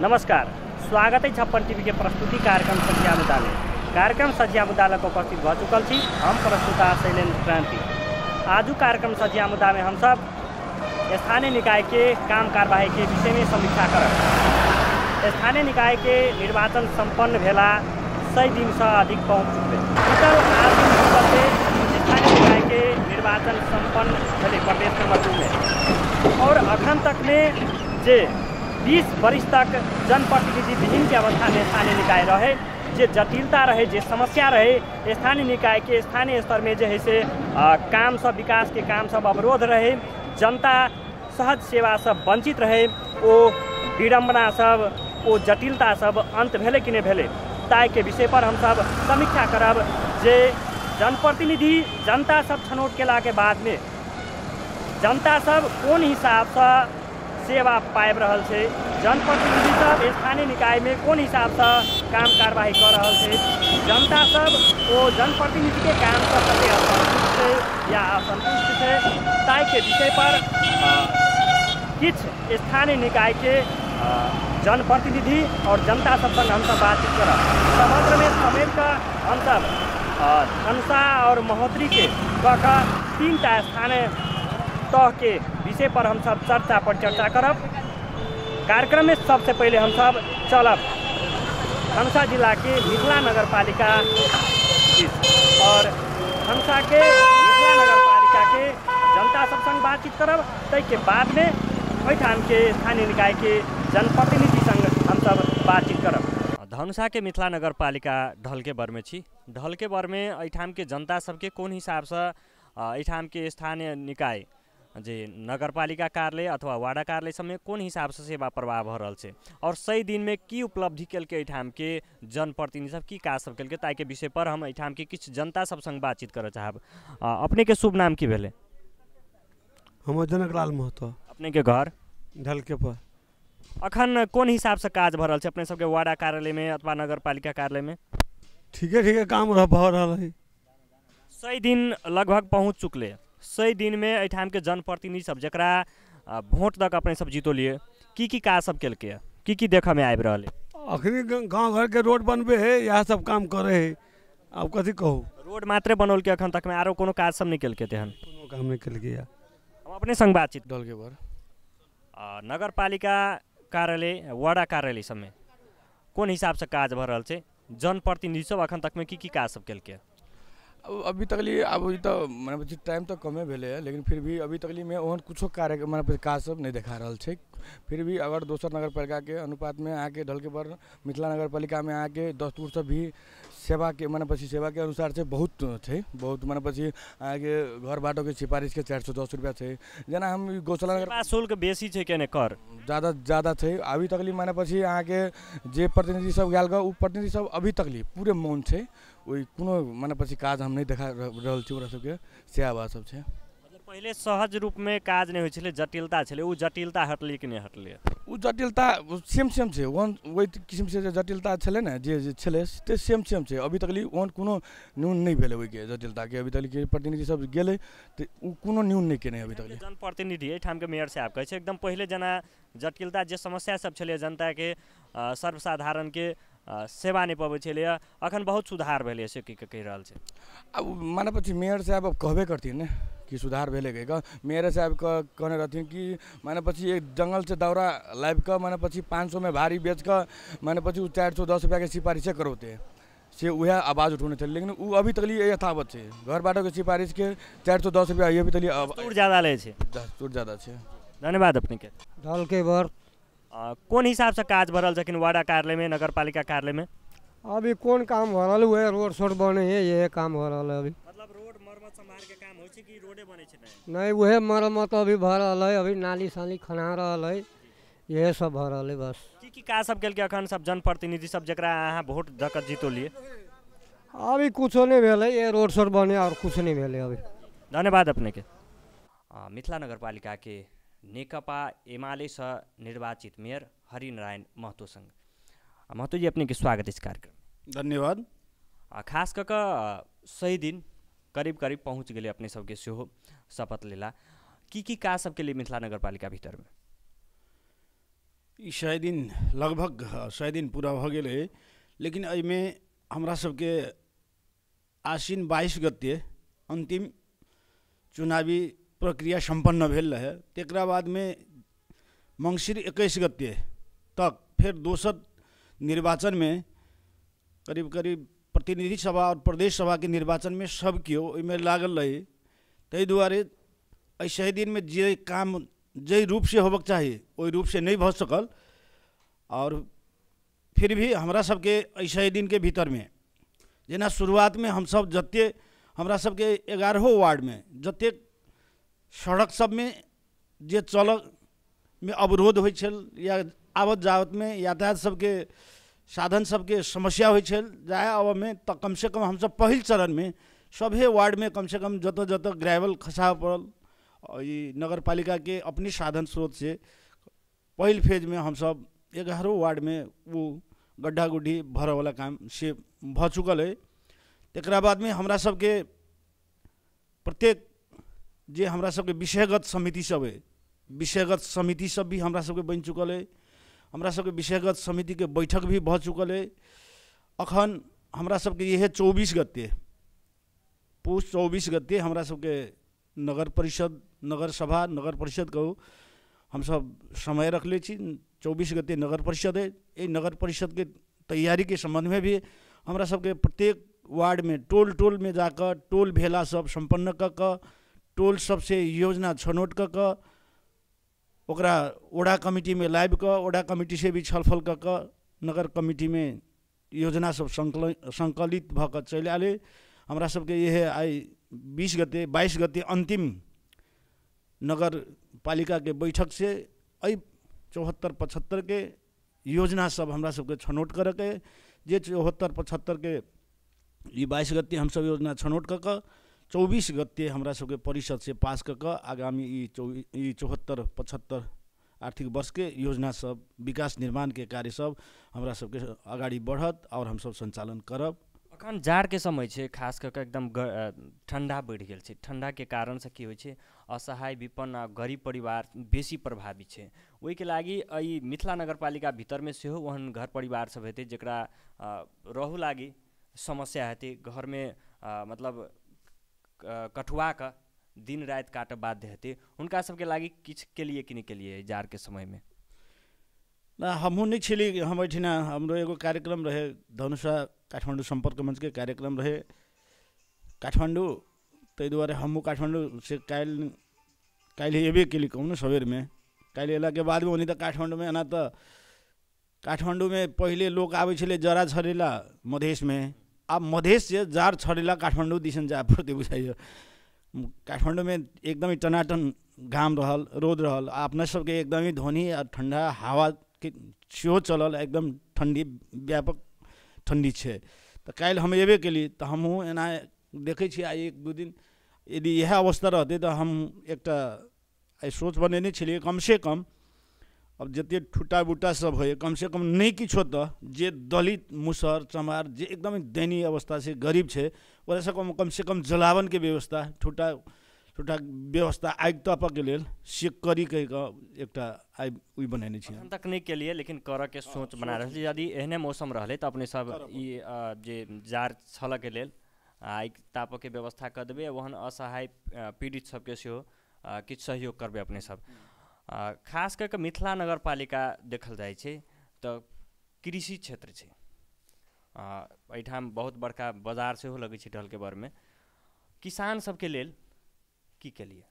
नमस्कार, स्वागत है छप्पन टीवी के प्रस्तुति कार्यक्रम सजिया मुद्दा में। कार्यक्रम सजिया मुद्दा को उपस्थित भ चुकल छी हम प्रस्तुता शैलेन्द्र क्रांति। आज कार्यक्रम सजिया मुद्दा में हम सब स्थानीय निकाय के काम कार्यवाही के विषय में समीक्षा करब। स्थानीय निकाय के निर्वाचन संपन्न भेला 100 दिन से अधिक पहुँच चुके। बीतल 8 दिन से स्थानीय निकाय के निर्वाचन संपन्न भेले प्रदेश क्रमांक 2 में और अखन तक में जे 20 वर्ष तक जनप्रतिनिधि विहीन के अवस्था में स्थानीय निकाय रहे, जे जटिलता रहे, जे समस्या रहे स्थानीय निकाय के स्थानीय स्तर में जे है से काम सब विकास के काम सब अवरोध रहे, जनता सहज सेवा सब वंचित रहे, वो विडम्बना सब वो जटिलता सब अंत भेले कि नहीं भेले ताय के विषय पर हम सब समीक्षा करब। जे जनप्रतिनिधि जनता सब छनौट केला के बाद में जनता सब कौन हिसाब से सेवा पाबि रहल छै, जनप्रतिनिधि सब स्थानीय निकाय में कौन हिसाब से काम कार्यवाही कर रहल छै, जनता सब वो जनप्रतिनिधि के काम से कते असंतुष्ट छै या असंतुष्ट छै ताय के विषय पर किछ स्थानीय निकाय के जनप्रतिनिधि और जनता सब संग हम सब बातचीत करब। समग्र में समेत कर हम सब धनुषा और महोत्तरी के कह 3टा स्थानीय तह के विषय पर हम सब चर्चा करब। कार्यक्रम में सबसे पहले हम सब चलब धनुषा जिला के मिथिला नगर पालिका और धनुषा के मिथिला नगर पालिका के जनता सब संग बातचीत करब। तै के बाद में ओहिठाम के स्थानीय निकाय के जनप्रतिनिधि संग हम सब बातचीत करब। धनुषा के मिथिला नगर पालिका ढलके बर में छी। ढलके बर में एठाम के जनता सबके कौन हिसाब से एठाम के स्थानीय निकाय जे नगरपालिका कार्यालय अथवा वार्ड कार्यालय सब में कौन हिसाब से सेवा प्रवाह भ रहल छै और 100 दिन में की उपलब्धि केलकै एठाम के जनप्रतिनिधि सब की काज सब केलकै ताकि के विषय पर हम एठाम के किछ जनता सब संग बातचीत करऽ चाहब। अपने के शुभ नाम की भेले? हमर जनकलाल महतो। अपने के घर ढलके पर। अखन कौन हिसाब से काज भ रहल छै अपने सबके वार्ड कार्यालय में अथवा नगरपालिका कार्यालय में? ठीके काम भ रहल है। 100 दिन लगभग पहुँच चुकले। 100 दिन में एठाम के जनप्रतिनिधि सब जकरा वोट तक अपने सब जीतोलिए की काज सब केलकै, की देखा में आबि रहल है? अखनी गांव घर के रोड बनबे है, यह सब काम करे है। अब कथी कहूँ, रोड मात्रे बनौल के अखन तक में आरो कोनो काज सब नहीं केलकै तेहन? कोनो काम नहीं केलकै। हम अपने संग बातचीत ढलके पर नगरपालिका कार्यालय वार्ड कार्यालय सब में कौन हिसाब से काज भ रहल छै, जनप्रतिनिधि सब अखन तक में की काज सब केलकै? अभी तकली अब तो मैंने टाइम तो कमे भेले है, लेकिन फिर भी अभी तकली में ओहन कुछो कार्य मैंने काज सब नहीं देखा रहल छै। फिर भी अगर दोसर नगर पालिका के अनुपात में आके ढलके पर मिथिला नगर पालिका में आके दस्तूर सब भी सेवा के मैंने सेवा के अनुसार से बहुत छै, बहुत मैंने आगे घर बाटो के सिफारिश के 410 रुपया छै। जना हम गौशाला नगर शुल्क बेसी छै के कर ज़्यादा छै। अभी तकली मैंने आके जे प्रतिनिधि सब गल उ प्रतिनिधि सब अभी तकली पूरे मौन छै, वही कोनो मैंने काज हम नहीं देखा रहल छी। ओकरा सबके सेवा सब छै। मतलब पहले सहज रूप में काज नहीं होय छले, जटिलता छले, उ जटिलता हटले कि नहीं हटले? उ जटिलता सेम छै, वही किस्म से जटिलता छले ना जे छले ते सेम छै। अभी तकली ओहन कोनो न्यून नहीं भेले ओहि के जटिलता के। अभी तक के प्रतिनिधि सब गेले ते उ कोनो न्यून नहीं केने अभी तक। जनप्रतिनिधि एठाम के मेयर साहब कहै छै एकदम पहले जना जटिलता जे समस्या सब छले जनता के सर्वसाधारण के सेवा नहीं पाबै छलै, अखन बहुत सुधार भेलै से कहि रहल छै। अब माने मेयर साहब अब कहबे करथिन ने कि सुधार भेले गए। मेयर साहब कहने रहथिन कि माने एक जंगल से दौरा लाइव का माने 500 में भारी बेच कर माने 410 रुपया के सिफारिशे करौते से वह आवाज़ उठौने थे। लेकिन वो अभी तक यथावत है। घर बाटो के सिफारिश के 410 रुपया ये भी तक ज़्यादा ले छै, ज़्यादा छै। धन्यवाद अपने के। ढलके बर कौन हिसाब से काज भ रहल छकिन वार्ड कार्यालय में नगरपालिका कार्यालय में? अभी कौन काम हो रहा है? रोड शोड बने है, ये काम हो रहा है अभी। मतलब रोड मरम्मत संभाल के काम होय छै कि रोडे बने छै? नहीं वह मरम्मत अभी भ रहा है, अभी नाली साली खना रहा है, यह सब भ रहा है बस। की काज सब केलकै अखन सब जनप्रतिनिधि सब जकरा अहाँ वोट द के जीतोलिए? अभी कुछ नहीं भेले, ये रोड शोड बने और कुछ नहीं भेले अभी। धन्यवाद अपने के। मिथिला नगरपालिका के नेकपा एमाले से निर्वाचित मेयर हरिनारायण महतो संग। महतो जी अपने के स्वागत इस कार्यक्रम। धन्यवाद। खास कर 100 दिन करीब पहुँच गए अपने सबके सेहो शपथ लेला की काज सबके लिए मिथिला नगरपालिका भीतर में? ई 100 दिन लगभग 100 दिन पूरा भ गेल है, लेकिन एहिमे हमरा सबके आश्विन 22 गते अंतिम चुनावी प्रक्रिया संपन्न भेल रहे। तेकरा बाद में मंगसिर 21 गते तक फिर दोसर निर्वाचन में करीब करीब प्रतिनिधि सभा और प्रदेश सभा के निर्वाचन में सब केओ ओहिमे लागल रहे। ताहि दुआरे एहि 100 दिन में जे काम जे रूप से होबक चाही ओहि रूप से नहीं भ सकल। और फिर भी हमरा सबके एहि 100 दिन के भीतर में जेना शुरुआत में हम सब जते हमरा सबके 11 वार्ड में जते सड़क सब में जे चल में अवरोध होइ छल या आवत जावत में यातायात सबके साधन सबके समस्या होइ छल जाए अब में, तो कम से कम हम सब पहिल चरण में सभे वार्ड में कम से कम जत जत ग्रेवल खसा पड़ल ई नगर पालिका के अपनी साधन स्रोत से पहिल फेज में हम सब 11 वार्ड में वो गड्ढा गुड्ढी भर वाला काम से भ चुकल है। तेकरा बाद में हमरा सबके प्रत्येक जे हमरा सबके विषयगत समिति सब है, विषयगत समिति सब भी हमरा सबके बन चुकल है। हमरा सबके विषयगत समिति के बैठक भी भ चुकल है। अखन हमरा सबके यह 24 गते पुष 24 गते हमरा सबके नगर परिषद नगर सभा नगर परिषद कहू हम सब समय रखले छी। 24 गते नगर परिषद है। ये नगर परिषद के तैयारी के संबंध में भी हमरा सबके प्रत्येक वार्ड में टोल टोल में जाकर टोल भेला सब संपन्न क टोल सबसे योजना छनौट क ओकरा ओडा कमिटी में लाइव क ओडा कमिटी से भी छलफल क नगर कमिटी में योजना सब संकलित भ क चल आले। हमरा सबके यह आई 20 गते 22 गते अंतिम नगर पालिका के बैठक से अई 74-75 के योजना सब हमरा सबके छनौट कर के जे 74-75 के ये 22 गते हम सब योजना छनौट क 24 गते हमरा सबके परिषद से पास क आगामी ई 74-75 आर्थिक वर्ष के योजना सब विकास निर्माण के कार्य सब हमरा सबके अगाडि बढ़त और हम सब संचालन करब। अखन जाड़ के समय छे, खास करके एकदम ठंडा बढ़ गेल छे। ठंडा के कारण से की होइ छे असहाय विपन्न आ गरीब परिवार बेसी प्रभावित छे। ओहि के लागि ई मिथिला नगरपालिका भीतर में सेहो ओहन घर परिवार सब हेतै जेकरा रहू लागि समस्या हेतै, घर में मतलब कठुआ का दिन रात काट बाध्य हेतै, उनका सबके लागि किछ के लिए कि के लिए जाड़ के समय में ना हमहूँ नहीं छिली। हम एठिना हाम्रो एगो कार्यक्रम रहे धनुषा काठमाडौँ संपर्क मंच के कार्यक्रम रहे काठमाडौँ। तै दुआरे हमहूँ काठमाडौँ से काल्हि एबे केली कहूँ न सबेर में। काल्हि अयला के बाद में ओनी त काठमाडौँ में एना त काठमाडौँ में पहिले लोग आबै छलै जरा छरेला मधेश में, अब मधेश से जार छरेला काठमाडौँ दिसन जा पड़ते बुझाइए। काठमाडौँ में एकदमै टनाटन घाम रहल रोद रहल, अपना सबके एकदमै ध्वनि आ ठंडा हवा के सेहो चलल, एकदम ठंडी व्यापक ठंडी छे। तो काल्हि हम एबे केली तो हमहूँ एना देखै छी आई 1-2 दिन यदि यह अवस्था रहते तो हम एकटा आई सोच बनेने छलिए कम से कम अब जते ठुटा बूटा सब है कम से कम नहीं किछो तो जे दलित मुसहर चमार जे एकदम दयनीय अवस्था से गरीब है वैसे कम से कम जलावन के व्यवस्था ठुटा ठुटा व्यवस्था आग तप के लेल से करी कह एक आइ उई बनेने छी। तक नहीं के लिए लेकिन कर के सोच बना रहे यदि एहने मौसम रहले तो अपने सब ई जे जार छल के लेल आग ताप के व्यवस्था कर देबे, वहन असहाय पीड़ित सबके सेहो किछु सहयोग करबे अपने सब। खास करके मिथिला नगरपालिका देखल जाए छे तो कृषि क्षेत्र छे, एठाम बहुत बड़का बाजार से हो लगे छे ढल के बर में। किसान सबके लेल की के लिए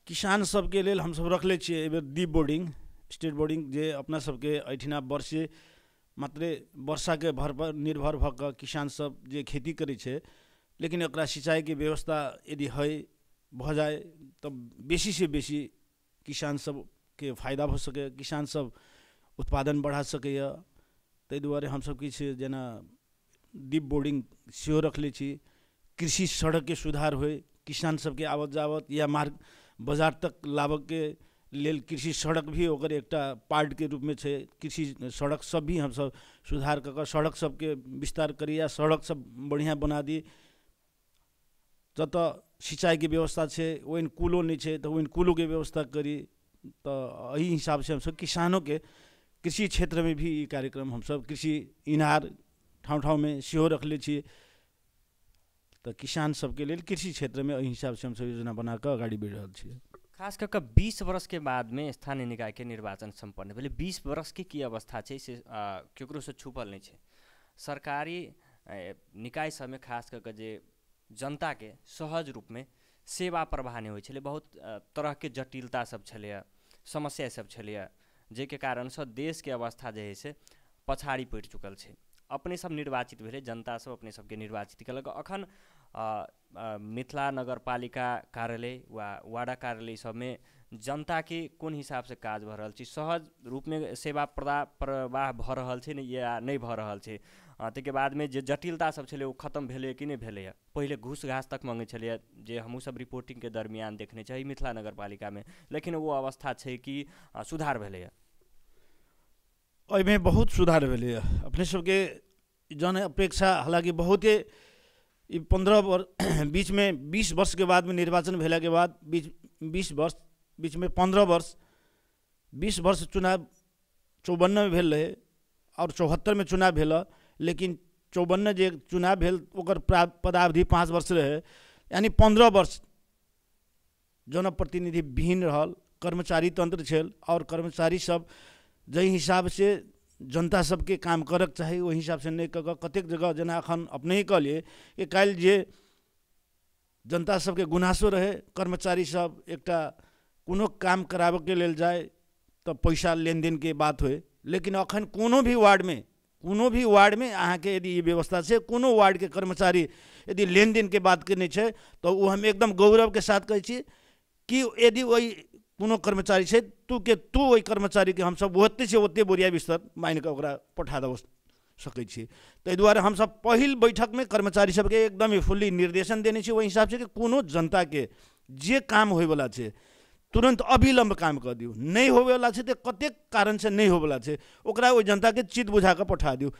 किसान सबके लेल हम सब रखले छिए एबेर डीप बोर्डिंग स्टेट बोर्डिंग जे अपना सबके एठिना वर्षे मात्रे वर्षा के भर पर निर्भर भ क किसान सब जे खेती करे छे, लेकिन एकरा सिंचाई के व्यवस्था यदि है भ जाए तब बेसी से बेसी किसान सब के फायदा भ सके, किसान सब उत्पादन बढ़ा सके। तै दुआरे हम सब किछ जेना डीप बोर्डिंग सेहो रखले छी। कृषि सड़क के सुधार होए, किसान सब के आवत जावत या मार्ग बाजार तक लाबक के लेल कृषि सड़क भी ओकर एकटा पार्ट के रूप में छे। कृषि सड़क सब भी हम सब सुधार क सड़क सब के विस्तार करी या सड़क सब बढ़िया बना दी। जत सिंचाई की व्यवस्था छे ओइन कुलो नहीं छे तो ओइन कुलो के व्यवस्था करी, तो यही हिसाब से हम सब किसानों के कृषि क्षेत्र में भी ये कार्यक्रम हम सब कृषि इनार ठाउँ में सेहो रखले छी। तो किसान सबके लिए कृषि क्षेत्र में यही हिसाब से हम सब योजना बना कर अगाडि बढ़ रहल छी। खास करके 20 वर्ष के बाद में स्थानीय निकाय के निर्वाचन संपन्न भेले। 20 वर्ष के की अवस्था छै से केकरो से छुपल नहीं छै। सरकारी निकाय सब में खास करके जे जनता के सहज रूप में सेवा प्रवाह नहीं होइ छलै। बहुत तरह के जटिलता सब छलै, समस्या सब छलै, जे के कारण से देश के अवस्था जे है से पछाड़ी पड़ चुकल छै। अपने सब निर्वाचित भेले, जनता सब अपने सबके निर्वाचित कलक। अखन मिथिला नगरपालिका कार्यालय वा वार्ड कार्यालय सब में जनता के कोन हिसाब से काज भ रहल छै? सहज रूप में सेवा प्रवाह भ रहल छै ने या नहीं भ रहल छै? ताके बाद में जे जटिलता सब छलै वो खत्म भेलै कि नहीं भेलै? पहले घूस घास तक मांगे छलै, जे हमहूँ सब रिपोर्टिंग के दरमियान देखने छै मिथिला नगरपालिका में, लेकिन वो अवस्था छै कि सुधार भेलै? में बहुत सुधार भेलै। अपने सबके जन अपेक्षा हालांकि बहुते 15 वर्ष बीच में 20 वर्ष के बाद में निर्वाचन भेला के बाद 20 वर्ष बीच में 15 वर्ष 20 वर्ष चुनाव 54 में भेल रहे और 74 में चुनाव भेल, लेकिन 54 जे चुनाव भेल ओकर पदावधि 5 वर्ष रहे, यानी 15 वर्ष जनप्रतिनिधि विहीन रहल, कर्मचारी तंत्र छल। और कर्मचारी सब जै हिसाब से जनता सबके काम करक चाही वही हिसाब से नहीं कऽ कतेक जगह जेना अखन अपने ही कहलिए कि काल्हि जे जनता सबके गुनासो रहे, कर्मचारी सब एकटा कोनो काम कराबे के लेल जाए तो पैसा लेन देन के बात होए, लेकिन अखन कोनो भी वार्ड में अहाँ के यदि ये व्यवस्था से कोनो वार्ड के कर्मचारी यदि लेन देन के बात करने छे तो वो हम एकदम गौरव के साथ कहै छी कि यदि वही कोनो कर्मचारी है तू वही कर्मचारी के हम सब ओते से ओते बोरिया बिस्तर मान के ओकरा पठा दे सकै छी। ताहि दुआरे हम सब पहिल बैठक में कर्मचारी सबके एकदम फुल्ली निर्देशन देने छी वही हिसाब से कि कोनो जनता के जे काम होय वाला छै तुरंत अविलंब काम कर दियो, नहीं होवे वाला छै तो कतेक कारण से नहीं होवे वाला छै ओकरा ओहि जनता के चित बुझा के पठा दियो।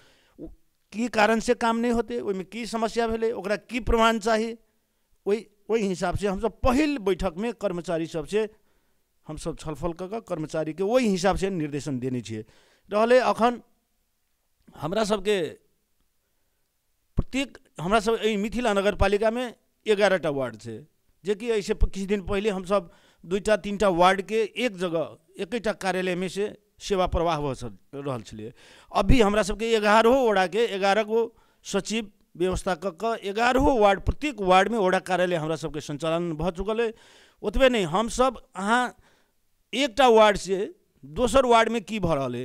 की कारण से काम नहीं होते, ओहिमे की समस्या भेलै, ओकरा की प्रमाण चाहिए, वही हिसाब से हम सब पहिल बैठक में कर्मचारी सबसे हम सब छलफल कर कर्मचारी के वही हिसाब से निर्देशन देने छिए। रहले अखन हमरा सबके प्रत्येक हमरा सब मिथिला नगरपालिका में 11टा वार्ड छै, जे कि ऐसे किछु दिन पहले हम सब 2-3टा वार्ड के एक जगह एकटा कार्यालय में से सेवा प्रवाह भ रहल छलै। अभी हमरा सबके 11 वार्ड के 11 गो सचिव व्यवस्था क 11 वार्ड प्रत्येक वार्ड में वार्ड कार्यालय हमरा सबके संचालन भ चुकल है। ओतबे नहीं हम सब अहाँ एकटा वार्ड से दोसर वार्ड में की भ रहल है,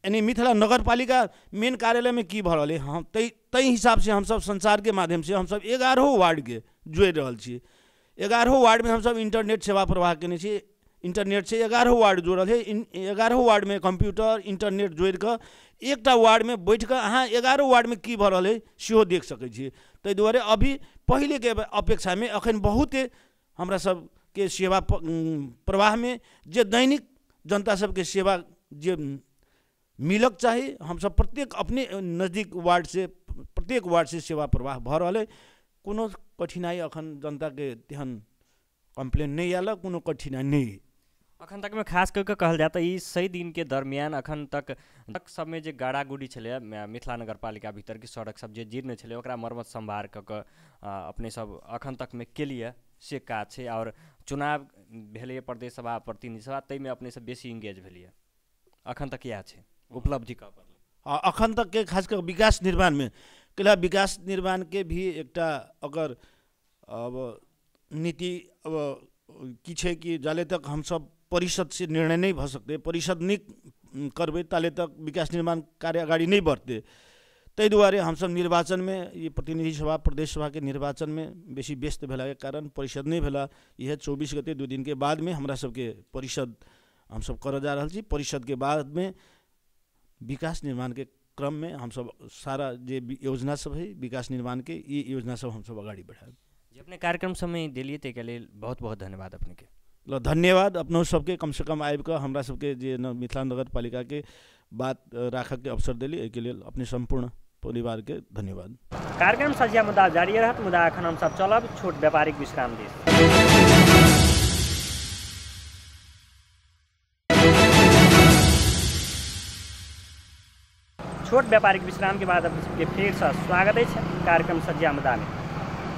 यानी मिथिला नगरपालिका मेन कार्यालय में की भ रहल है, हम तई हिसाब से हम सब संचार के माध्यम से हम सब 11 वार्ड के जोड़ रहल छी। 11 वार्ड में हम सब इंटरनेट सेवा प्रवाह केने छी, इंटरनेट से 11 वार्ड जोड़ल है। 11 वार्ड में कंप्यूटर इंटरनेट जोड़ कर एकटा वार्ड में बैठ कर अहाँ 11 वार्ड में की भ रहल है सेहो देख सकै छी। ताहि दुआरे अभी पहले के अपेक्षा में अखन बहुते हमरा सब के सेवा प्रवाह में जे दैनिक जनता सबके सेवा जे मिलक चाहिए हम सब प्रत्येक अपने नज़दीक वार्ड से प्रत्येक वार्ड से सेवा प्रवाह भ रहल है। कोनो कठिनाई अखन जनता के तेहन कंप्लेन नहीं आल, कोनो कठिनाई नहीं अखन तक में खास करके कहल जाता है 100 दिन के दरमियान अखन तक सब में जे गाड़ा गुड़ी छलै मिथिला नगरपालिका भीतर की सड़क सब जे जीर्ण छलै ओकरा मरम्मत संभार क अपने सब अखन तक में केलिए से काज छै। और चुनाव भेलै प्रदेश सभा प्रतिनिधि सभा तई में अपने सब बेसी इंगेज भेलिए, अखन तक इएह छै उपलब्धि का अखन तक के खास कर विकास निर्माण में कैला विकास निर्माण के भी एकटा अगर अब नीति अब की छै कि जाले तक हम सब परिषद से निर्णय नहीं भ सकते, परिषद नहीं करबे ताले तक विकास निर्माण कार्य अगाडि नहीं बढ़ते। ताहि दुआरे हम सब निर्वाचन में ये प्रतिनिधि सभा प्रदेश सभा के निर्वाचन में बेसी व्यस्त भेला के कारण परिषद नहीं भेला। यह 24 गते 2 दिन के बाद में हमरा सबके परिषद हम सब कर जा रहल छी। परिषद के बाद में विकास निर्माण के क्रम में हम सब सारा जे योजना सब है विकास निर्माण के ये योजना सब हम सब अगाडि बढ़ाएब। जे अपने कार्यक्रम समय दिलिए ते के लेल बहुत बहुत धन्यवाद अपने के। ल धन्यवाद अपनों सबके कम से कम आबि कऽ हमरा सबके जे मिथिला नगरपालिका के बात राखऽ के अवसर दिली एहि के लेल अपने संपूर्ण परिवार के धन्यवाद। कार्यक्रम सझिया मुद्दा जारी रहत, मुदा एखन हम सब चलब छोट व्यापारिक विश्राम दी। छोट व्यापारिक विश्राम के बाद के फिर से स्वागत है कार्यक्रम सज्जिया मुद्दा में।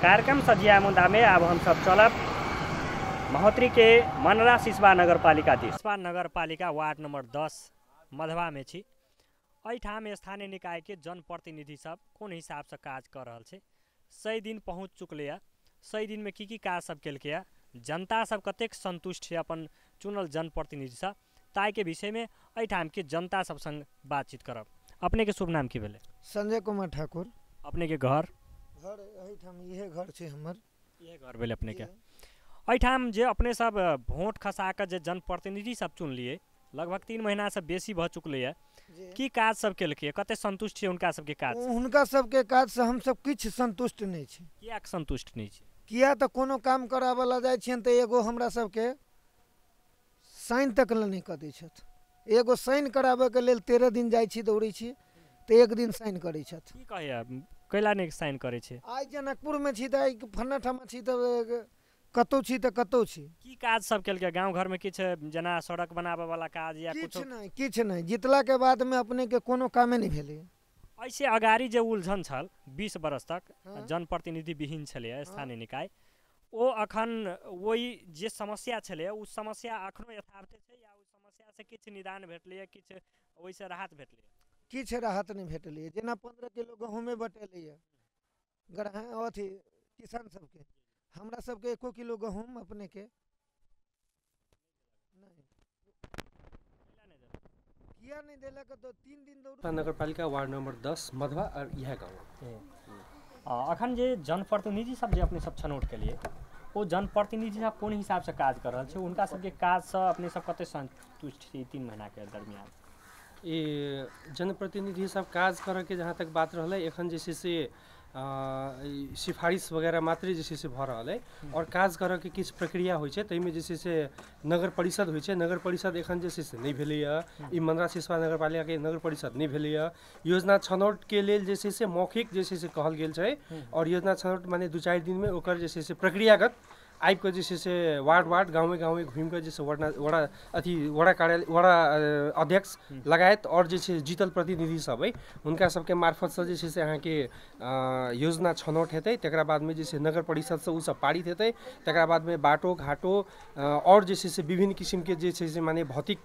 कार्यक्रम सज्जिया मुद्दा में अब हम सब चलब महोत्तरी के मनरा सिसवा नगर पालिका सिसवा नगर पालिका वार्ड नंबर 10 मधवा में छी। एहिठाम स्थानीय निकाय के जनप्रतिनिधि सब कोन हिसाब से काज कर रहा है, 100 दिन पहुँच चुकले, 100 दिन में की काज सब केलकै, जनता सब कतेक संतुष्ट है अपन चुनल जनप्रतिनिधि सब, ताई के विषय में एहिठाम के जनता सब संग बातचीत करब। अपने के शुभ नाम की भेले? संजय कुमार ठाकुर। अपने के घर एहिठाम इहे घर छै हमर, इहे घर भेले अपने के। एहिठाम जे अपने सब वोट खसा के जे जनप्रतिनिधि सब चुनलिए, लगभग 3 महीना से बेसी भ चुकले है, की काज सब केलकै, कते संतुष्ट है उनका सबके काज? हुनका सबके काज से हम सब किछ संतुष्ट नहीं छी। किया संतुष्ट नहीं छी? किया तो कोनो काम कराबे ला जाय छियन त एगो हमरा सबके साइन तक नहीं क दै छथि। एगो साइन कराबे के लेल 13 दिन जाय छी, दौड़ै छी त 1 दिन साइन करै छथि। की कहैया कैला नहीं साइन करै छै? आइ जनकपुर में छी त आइ फन्ना ठाम छी त कतौ छी त कतौ छी। की काज सब केलकै गांव घर में? किछ जना सड़क बनाबे वाला काज या कुछ? किछ नहीं। जितला के बाद में अपने के कोनो कामे नहीं भेलै। ऐसे अगाड़ी जे उलझन छल 20 बरस तक जनप्रतिनिधि विहीन छलै स्थानीय निकाय, ओ अखन वही जे समस्या छलै उ समस्या अखनो यथार्थे छै या उ समस्या से किछ निदान भेटलै, किछ ओइ से राहत भेटलै? किछ राहत नहीं भेटलै। जेना 15 किलो गहूमे बटेलै अथी किसान सबके, हमरा सबके 1 किलो गहूम अपने के किया नहीं देला के तो 3 दिन दौड़। नगर पालिका वार्ड नंबर 10 मधवा और यह गाँव। अखन जे जनप्रतिनिधि सब जे अपने सब छनौट के लिए, वो जनप्रतिनिधि सब कोन हिसाब से काज कर रहल छै, उनका सबके काज से अपने सब कते संतुष्ट छी 3 महीना के दरमियान? ये जनप्रतिनिधि सब काज करे के जहाँ तक बात रहलै, एखन जे छै से सिफारिश वगैरह मात्रे जे छै से भ रहल है और काज करे के किछ प्रक्रिया होइ छै, तैमे जे छै से नगर परिषद होइ छै। नगर परिषद एखन जे छै से नहीं भेलैया। ई मनरा सिसवा नगर पालिका के नगर परिषद नहीं भेलैया। योजना छनौट के लेल जे छै से मौखिक जे छै से कहल गेल छै और योजना छनौट माने 2-4 दिन में ओकर जे छै से प्रक्रियागत आबि के जे छै से वार्ड गाँवे घूम के जे छै वड़ा कार्यालय वड़ा अध्यक्ष लगायत और जे छै जीतल प्रतिनिधि सब है हुनका सबके मार्फत से जे छै से अहाँ के योजना छनौट हेतै। तकरा बाद में जे छै नगर परिषद से उ सब पारित हेतै। तकरा बाद में बाटो घाटो और जे छै से विभिन्न किसिम के जे छै से माने भौतिक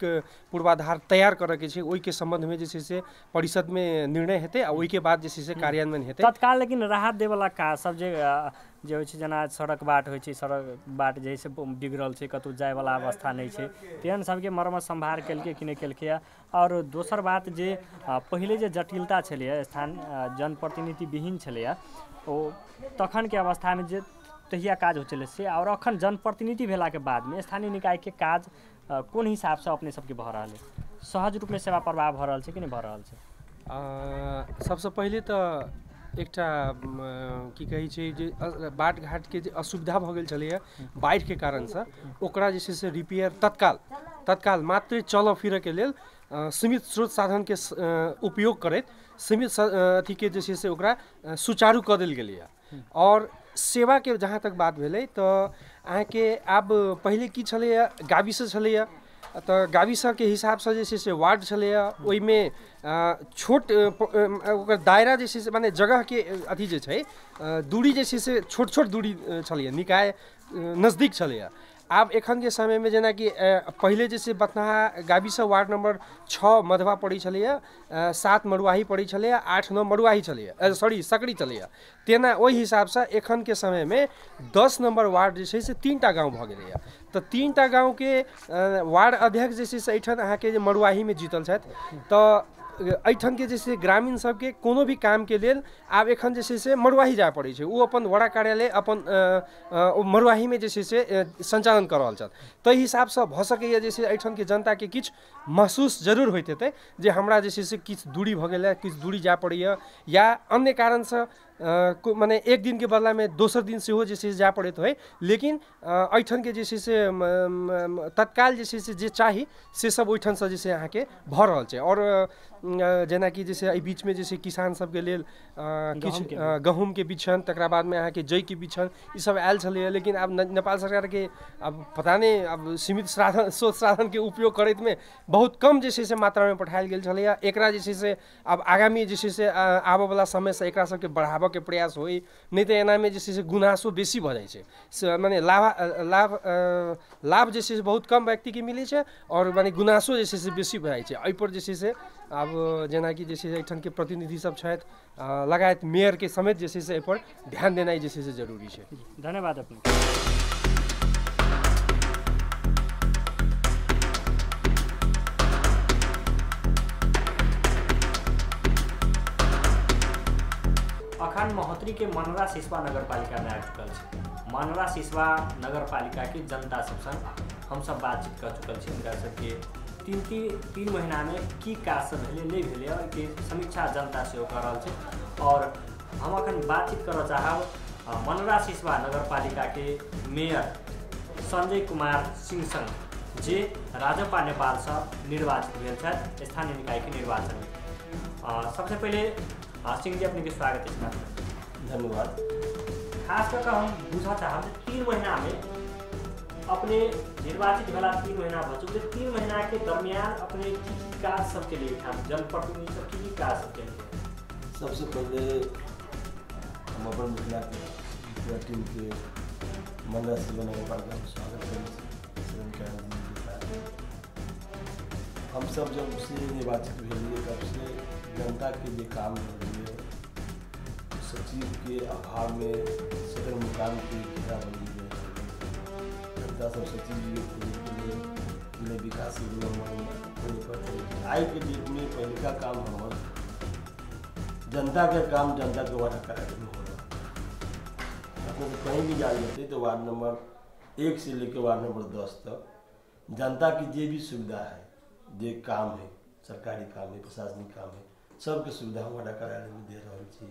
पूर्वाधार तैयार करे के छै, ओइ के संबंध में जे छै से परिषद में निर्णय हेतै आ ओइ के बाद जे छै से कार्यान्वयन हेतै। तत्काल लेकिन राहत दे वाला काज सब जे होइ छै, जेना सड़क बाट होइ छै, सड़क बाट जे से बिगड़ल छै, कतौ जाय वाला अवस्था नहीं छै, तेहन सबके मरम्मत संभार केलकै कि नहीं केलकै? और दोसर बात जे पहिले जे जटिलता छलै, स्थान जनप्रतिनिधि विहीन छलै, ओ तखन के अवस्था में जे तहिया काज हो छलै से और अखन जनप्रतिनिधि भेला के बाद में स्थानीय निकाय के काज कोन हिसाब से अपने सबके भ रहल है? सहज रूप में सेवा प्रवाह भ रहल छै कि नहीं भ रहल छै? सबसे पहिले तो एकटा की कहै छै जे बाट घाट के जे असुविधा भ गेल छलैया बाढ़ि के कारण से, ओकरा जे छै से रिपेयर तत्काल मात्र चलऽ फिरऽ के लेल सीमित स्रोत साधन के उपयोग करैत सीमित अथी के जे छै से ओकरा सुचारू कऽ देल गेलैया। और सेवा के जहाँ तक बात भेलै तो अहाँ के आब पहिले की छलैया, गाविस छलैया तो गाविस के हिसाब से जे छै से वार्ड छलैया, ओइमे छोट ओकर दायरा जे छै से माने जगह के अथी जे छै दूरी जे छै से छोट दूरी छलैया, निकाय नजदीक छलैया। आब एखन के समय में जेना कि पहिले जे छै बथनाहा गाविस वार्ड नंबर 6 मधवा पड़ै छलैया, 7 मरुआही पड़ै छलैया, 8-9 मरुआही छलैया, सकड़ी छलैया। तेना ओहि हिसाब से एखन के समय में 10 नंबर वार्ड जे छै से 3टा गाँव भ गेलैया। तो 3टा गाँव के वार्ड अध्यक्ष जे छै से एठन अहाँ के मरुआही में जीतल छथि। तो एठन के जे छै ग्रामीण सबके कोनो भी काम के लेल आब एखन जे छै से मरुआही जाय पड़ै छै। ओ अपन वड़ा कार्यालय अपन मरुआही में जे छै से संचालन कर रहल छथि। ताहि हिसाब से भ सकैया जे छै एठन के जनता के किछ महसूस जरूर होइत हेतै जे हमरा जे छै से किछ दूरी भ गेलै, किछ दूरी जाय पड़ैया या अन्य कारण से माने एक दिन के बदला में दोसर दिन से हो जैसे जा पड़े तो है, लेकिन ऐठन के जैसे से तत्काल जैसे से जे चाही से सब ओइठन से जैसे अहाँ के भ रहल छै। और जेना कि जैसे एहि बीच में जैसे किसान सब के लेल किछु गहूम के बिछन, तकरा बाद में अहाँ के जई के बिछन ई सब आयल छलै, लेकिन अब नेपाल सरकार के अब पता नहीं अब सीमित स्रोत साधन के उपयोग करैत में बहुत कम जैसे से मात्रा में पठायल गेल छलै। एकरा जैसे से अब आगामी जैसे से आबऽ वाला समय से एकरा सबके बढ़ाबऽ के प्रयास होई, नहीं तो एना में जैसे से गुनासो बेसी भऽ जाइ छै। माने लाभ जैसे से बहुत कम व्यक्ति के मिलै छै और माने गुनासो जैसे से बेसी भऽ जाइ छै। एहि पर जैसे से अब जेना कि जैसे एहिठाम के प्रतिनिधि सब छथि लगायत मेयर के समेत जैसे से एहि पर ध्यान देनाइ जैसे से जरूरी छै। धन्यवाद अपने। अखन महोत्तरी के मनरा सिसवा नगर पालिका में आ चुकल है। मनरा सिसवा नगर पालिका के जनता सब संग हम सब बातचीत कर चुकल छी। इनका सबके तीन महीना में की काज सब भेले नहीं भेले और के समीक्षा जनता से कर रहल छै। और हम अखन बातचीत कर चाहब मनरा सिसवा नगर पालिका के मेयर संजय कुमार सिंह संग जे राजपा नेपाल से निर्वाचित भेल छथि स्थानीय निकाय के निर्वाचन में। सबसे पहले सिंह जी अपने के स्वागत है। धन्यवाद। खास करके हम बुझा चाहब 3 महीना में अपने निर्वाचित भेला 3 महीना भ चुके, 3 महीना के दरमियान अपने की काज सबके लिए जनप्रतिनिधि सब की काज सबके लिए? सबसे पहले हम अपन मिथिला के टीम के मनरा सिसवा नगर पालिका में स्वागत करें। हम सब जब से निर्वाचित भेलिए तब से जनता के लिए काम हो रही है। सचिव के अभाव में सदर मुकाम की घेरा बनी है। जनता सब सचिव जी के लिए विकास आज के डेट में पहले का काम हमारा जनता के काम जनता के वार्ड कराने में हो रहा है। अपने कहीं भी जा जाते तो वार्ड नंबर 1 से लेकर वार्ड नंबर 10 तक जनता की जो भी सुविधा है, जो काम है, सरकारी काम है, प्रशासनिक काम है, सबके सुविधा हमारा कार्यालय में दे रहा छी।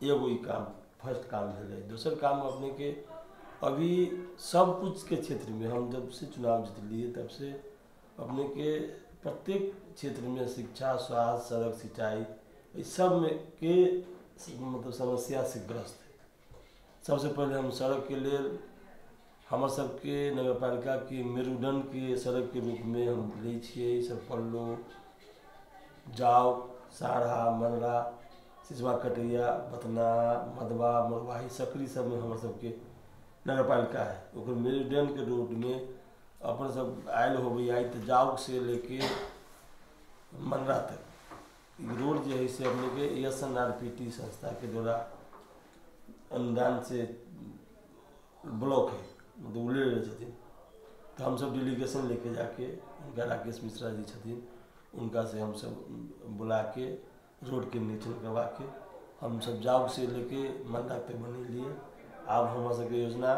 एगो ही काम फर्स्ट काम है। दूसर काम अपने के अभी सब कुछ के क्षेत्र में हम जब से चुनाव जीत लिए तब से अपने के प्रत्येक क्षेत्र में शिक्षा, स्वास्थ्य, सड़क, सिंचाई इस सब में के मतलब समस्या से ग्रस्त है। सबसे पहले हम सड़क के लिए हमारे सबके नगर पालिका के मेरुदंड के सड़क के रूप में हम ले छिए। सब पल्लो, जाओ, साढ़ा, मनरा, सिसवा, कटैया, बतना, मधवा, मरवाही, सकरी सब में हमारे सबके नगर पालिका है। ओकर मेरुदंड के रोड में अपन सब आयल हो आई तो जाओ से लेके मनरा तक रोड जो है से अपने के SNRPT संस्था के द्वारा अनुदान से ब्लॉक है, मतलब ले रहे थे। तो हम सब डेलीगेशन लेके जाके उनका राकेश मिश्रा जी छथिन, उनका से हम सब बुला के रोड के निरीक्षण करवा के हम सब जाग से लेके मनरा तक बने लिए। अब हमारे सबके योजना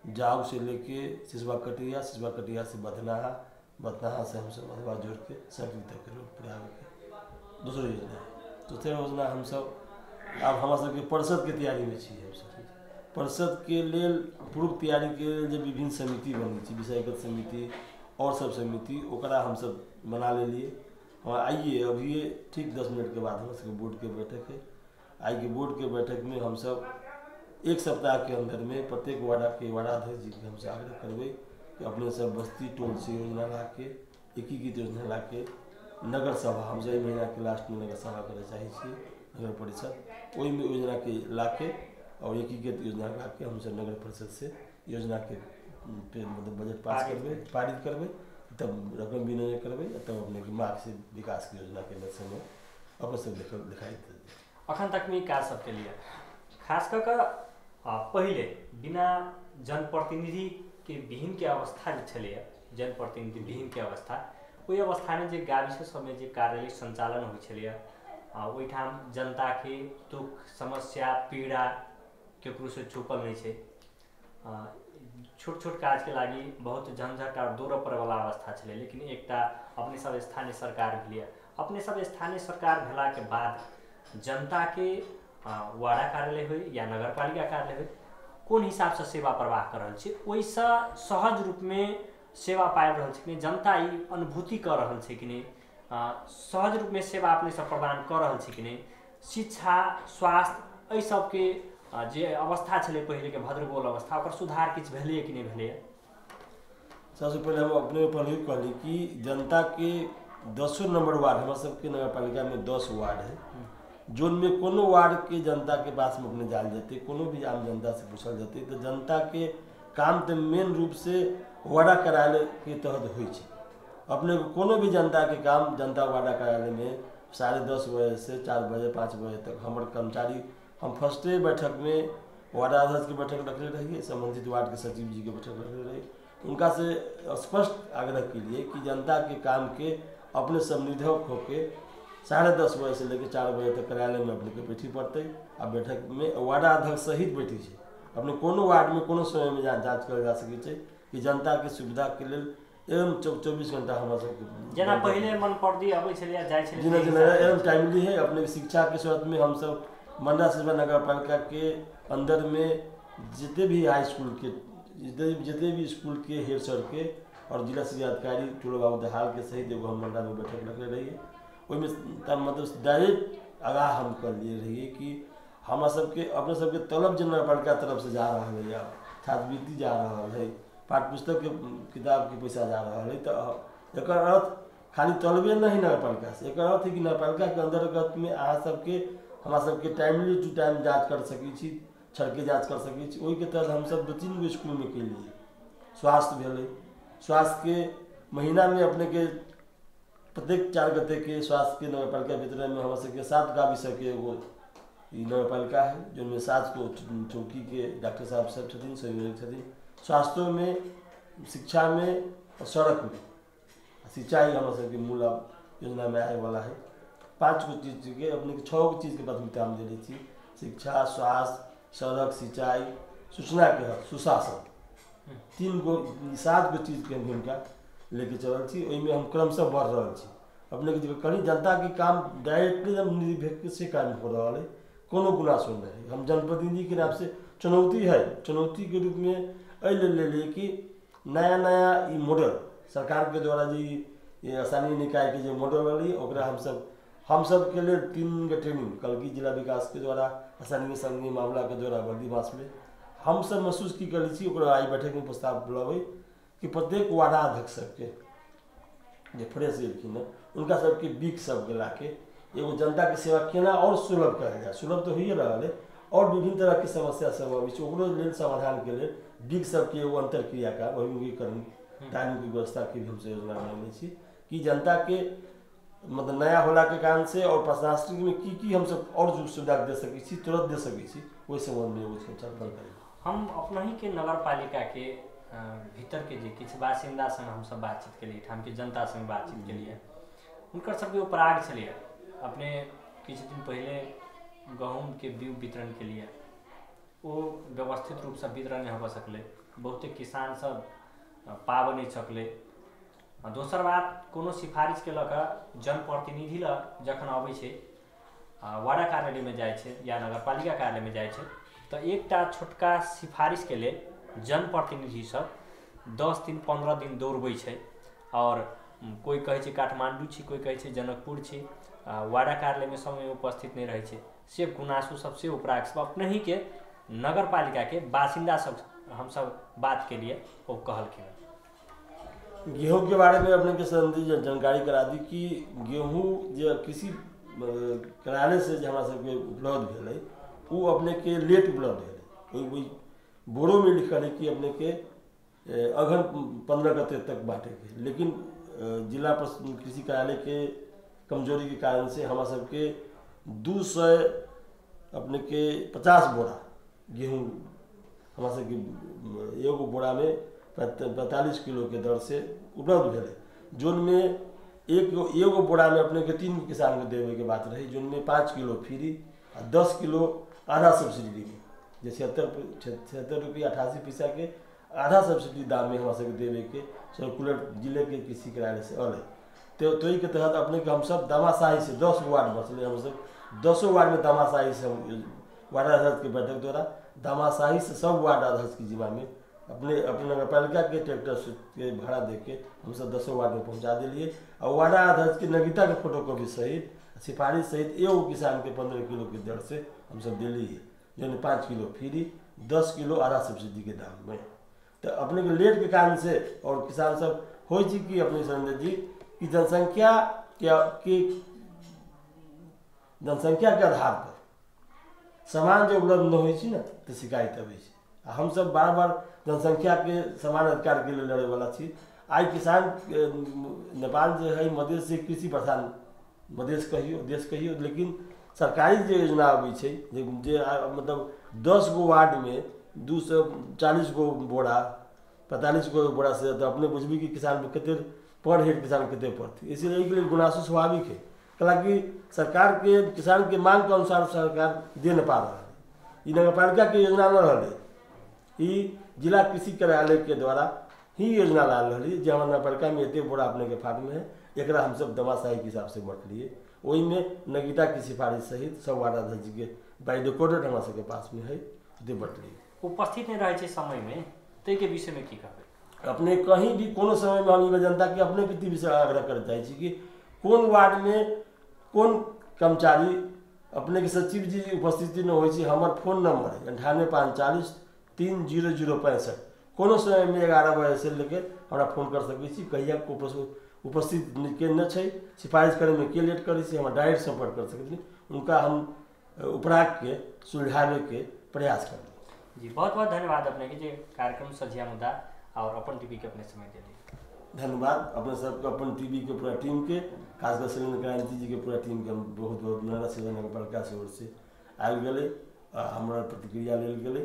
जाग से लेके सिसवा कटिया से बथनाहा से हम सब मधवा जोड़ के सकरी तक के रोड पूरा के दूसरी योजना है। दूसरी योजना हम सब अब हमारे सबके परिषद के तैयारी में छी। हम सब परिषद के लिए पूर्व तैयारी के लिए जब विभिन्न समिति बनी थी, विषयगत समिति और सब समिति ओकरा हम सब बना ले लिए। और आइए अभी ठीक 10 मिनट के बाद हमारे बोर्ड के बैठक है। आज के बोर्ड के बैठक में हम सब 1 सप्ताह के अंदर में प्रत्येक वार्ड के वार्डाध्यक्ष जी के हमसे आग्रह करवे कि अपने सब बस्ती टोल से योजना ला के एकीकृत योजना ला के नगर सभा हम सब महीना के लास्ट में नगर सभा करे चाहिए नगर परिषद वही में योजना के ला के और एकीकृत योजना ला के हम सब नगर परिषद से योजना के मतलब बजट पास करवे, पारित करवे, तब रकम विनियोजन करवे, तब अपने के मार्ग से विकास की योजना के लक्ष्य में अपन सब दिखाई दे। अखन तक में काज सबके लिए खास कर पहले बिना जनप्रतिनिधि के विहीन के अवस्था छे, जनप्रतिनिधि विहीन के अवस्था वही अवस्था में जो गाविस सब में कार्यालय संचालन हो ओठाम जनता के दुख समस्या पीड़ा केकरो से छुपल नहीं है। छोट छोट काज के लागी बहुत झंझट और दौड़ पड़े वाला अवस्था छे। लेकिन एकटा अपने सब स्थानीय सरकार भेलिए। अपने सब स्थानीय सरकार भेला के बाद जनता के वार्ड कार्यालय हो या नगरपालिका कार्यालय हो कौन हिसाब से सेवा प्रवाह कर रहल छै ओइसा सहज रूप में सेवा पाबि रहल छै कि नहीं, जनता ई अनुभूति कर रहल छै कि नहीं, सहज रूप में सेवा अपने सब प्रदान कर रहल छै कि नहीं, शिक्षा स्वास्थ्य एहि सबके जे अवस्था छलै पहले के भद्रगोल अवस्था ओकर सुधार किछु भेलैए कि नहीं भेलैए? सबसे पहले हम अपने पहले ही कहली कि जनता के 10 नंबर वार्ड हमारे सबके नगर पालिका में 10 वार्ड है, जोन में कोनो वार्ड के जनता के पास में अपने जाल जाते, कोनो भी आम जनता से पूछल जाते तो जनता के काम तो मेन रूप से वार्डा कार्यालय के तहत होइ छै। अपने कोनो भी जनता के काम जनता वार्डा कार्यालय में 10:30 बजे से 4 बजे 5 बजे तक हमारे कर्मचारी हम फर्स्टे बैठक में वार्डा अध्यक्ष की बैठक रखले रहिए, संबंधित वार्ड के सचिव जी के बैठक रखले रहिए, उनका से स्पष्ट आग्रह के लिए कि जनता के काम के अपने संनिधक होकर 10:30 बजे से लेकर 4 बजे तक कार्यालय में अपने के बैठी पड़ते। आ बैठक में वार्डा अध्यक्ष सहित बैठी है, अपने कोनो वार्ड में कोनो समय में जाँच कर जा सके कि जनता के सुविधा के लिए एवं 24 घंटा हमारा सबके जेना पहले मन पर्दी अबै छलै जाइ छलै जिना जिना एवं टाइमली है। अपने शिक्षा के सूरत में हम सब मंडा सिसवा नगर पालिका के अंदर में जितने भी हाई स्कूल के जितने भी स्कूल के हेड सर के और जिला शिक्षा अधिकारी टोलो बाबू दहाल के सहित एगो हम मंडा में बैठक रखले रहिए। ओहिमे मतलब डायरेक्ट आगाह हम कर लिए रहिए कि हमारा सबके अपने सबके तलब जो नगर पालिका तरफ से जा रहा है या छात्रवृत्ति जा रहा है, पाठ्य पुस्तक के किताब के पैसा जा रहा है, तो एक अर्थ खाली तलबे नहीं नगर पालिका से, एक अर्थ है कि नगर पालिका के अंतर्गत में अहाँ सबके हमारा सबके टाइमली टू टाइम जाँच कर सकी छी, छड़के जाँच कर सकी छी। ओहि के तहत हम सब 2-3 गो स्कूल में के लिए स्वास्थ्य भेलै, स्वास्थ्य के महीना में अपने के प्रत्येक 4 गते के स्वास्थ्य के नगर पालिका वितरण में हमारे सबके 7 का विषय के एगो नगर पालिका है, जिनमें 7 को चौकी के डॉक्टर साहब सब छथिन, संयोजक छथिन। स्वास्थ्य में, शिक्षा में और सड़क में, सिंचाई हमारे सबके मूल योजना में आए वाला है। 5 गो चीज के अपने के 6 गो चीज के प्राथमिकता हम दे रही थी, शिक्षा, स्वास्थ्य, सड़क, सिंचाई, सूचना के हक, सुशासन, 7 गो चीज के भूमिका लेके चल छी। ओहिमे हम क्रमशः बढ़ रहा छी। अपने के कहीं जनता के काम डायरेक्टली हम निर्भर से काम हो रहा है, कोनो गुनासो नहीं। हम जनप्रतिनिधि के नाम से चुनौती है, चुनौती के रूप में ले लिए कि नया नया ई मॉडल सरकार के द्वारा जी स्थानीय निकाय के जो मॉडल रही ओकरा हम सब के लिए 3 गो ट्रेनिंग कलकी जिला विकास के द्वारा स्थानीय संघीय मामला के द्वारा बर्दीवास में हम सब महसूस की कर ली ओकरा आई बैठक में प्रस्ताव बुलावे कि प्रत्येक वार्डा अध्यक्ष सबके जो फ्रेश एलखिन उनका सबके बीक सब ला के एगो जनता के सेवा केना और सुलभ कल जाए। सुलभ तो होइए रहा है और विभिन्न तरह की समस्या सब अभी समाधान के लिए बीक सबके एगो अंतर क्रिया का वर्गीकरण टाइम की व्यवस्था की भी हमसे योजना बनाने छी कि जनता के मतलब नया होला के कारण से और प्रशासनिक में की हम सब और जो सुविधा दे सके छी तुरंत दे सके छी वही संबंध में वो चर्चा करें। हम अपना ही के नगर पालिका के भीतर के जे किछु बासिंदा संग हम सब बातचीत के लिए ठाम के जनता संग बातचीत के लिए उनकर सबके उपराग छलिए। अपने किछु दिन पहले गहूम के बीज वितरण के लिए वो व्यवस्थित रूप से वितरण नहीं हो सकले, बहुते किसान सब पाब नहीं सकले। दोसर बात कोनो सिफारिश के लऽ जनप्रतिनिधि ल जखन अबै छै वार्ड कार्यालय में जाए छै या नगरपालिका कार्यालय में जाए छै तो एकटा छोटका सिफारिश के लिए जनप्रतिनिधि सब 10 दिन 15 दिन दौड़बै छै और कोई कहै छै काठमांडू छी, कोई कहै छै जनकपुर छी, वार्ड कार्यालय में समय उपस्थित नहीं रहे छै। से गुनासो सबसे उपराग सब अपने ही के नगर पालिका के बासिंदा सब हम सब बात के लिए वो कहलखिन। गेहूँ के बारे में अपने के संबंधी जानकारी करा दी कि गेहूँ जो कृषि कार्यालय से हमारा सबके उपलब्ध भेल वो अपने के लेट उपलब्ध है। बोरो में लिखल है कि अपने के अगहन 15 गते तक बांटे के, लेकिन जिला कृषि कार्यालय के कमजोरी के कारण से हमारा सबके 200 अपने के 50 बोरा गेहूँ हमारा सबके एगो बोरा में 45 किलो के दर से उपलब्ध भेल, जोन में एगो बोरा में अपने के 3 किसान को देवे के बात रही, जोन में 5 किलो फ्री और 10 किलो आधा सब्सिडी में जो 76 रुपये 88 पैसा के आधा सब्सिडी दाम में हमारे सबके देवे के सर्कुलर जिले के कृषि कार्यालय से अल। तो के तहत अपने के हम सब दामाशाही से 10 वार्ड बचल हम सब 10 वार्ड में दामाशाही से हम वार्ड अध्यक्ष के बैठक द्वारा दामाशाही से सब वार्ड अध्यक्ष की जिम्मा में अपने नगर पालिका के ट्रैक्टर के भाड़ा दे के हम सब 10 वार्ड में पहुंचा दिलिए और वार्ड अध्यक्ष की नगीता के फोटोकॉपी सहित सिफारिश सहित एगो किसान के 15 किलो के दर से हम सब दिलिए, जो 5 किलो फ्री 10 किलो आधा सब्सिडी के दाम में। तो अपने के लेट के कारण से और किसान सब हो कि अपने संजय जी की जनसंख्या के आधार पर समान जो उपलब्ध न हो ना तो शिकायत अबै छै। हम सब बार बार जनसंख्या के समान अधिकार के लिए लड़े वाला छी। आज किसान नेपाल जो है मधेश से कृषि प्रधान मधेश कहियो देश कहियो, लेकिन सरकारी जो योजना अबै छै जे मतलब 10 गो वार्ड में 240 गो बोरा 45 गो बोरा से तो अपने बुझबी कि किसान में कते पर हेड किसान कते पड़ती, इसलिए एक लिए गुनासो स्वाभाविक है। हालांकि सरकार के किसान के मांग के अनुसार सरकार दे न पा रहा है। नगर पालिका के योजना न रही, जिला कृषि कार्यालय के द्वारा ही योजना ला रही जो हमारे नगर पालिका में एते बोरा अपने के फार्म में है, एक हम सब दमाशाही के हिसाब से बांट लिए। वही में नगीता की सिफारिश सहित सब वार्ड अध्यक्ष के बाई रिकॉर्डेड हमारे सबके पास में है, बांट लिए। उपस्थित नहीं रहे समय में ते के विषय में की कहबे? अपने कहीं भी कोनो समय में हम जनता के अपने प्रति विषय आग्रह करते हैं कि कौन वार्ड में कौन कर्मचारी अपने के सचिव जी उपस्थिति में हो, हमार फोन नंबर है 98 540 30065। कोनो समय में 11 बजे से लेके हमारा फोन कर सके कहिया उपस्थित के न छै, सिफारिश करे में के लेट करे से हम डायरेक्ट संपर्क कर सकते, उनका हम उपराग के सुलझाने के प्रयास करें। जी बहुत बहुत धन्यवाद अपने के कार्यक्रम सझिया मुद्दा और अपन टीवी के अपने समय दिए। धन्यवाद अपने सबके अपन टीवी के पूरा टीम के, खासकर शैलेंद्र क्रांति जी के पूरा टीम के बहुत बहुत मंडला सेवा नगर पालिका से ओर से आयल गए, हमारा प्रतिक्रिया लेल गए,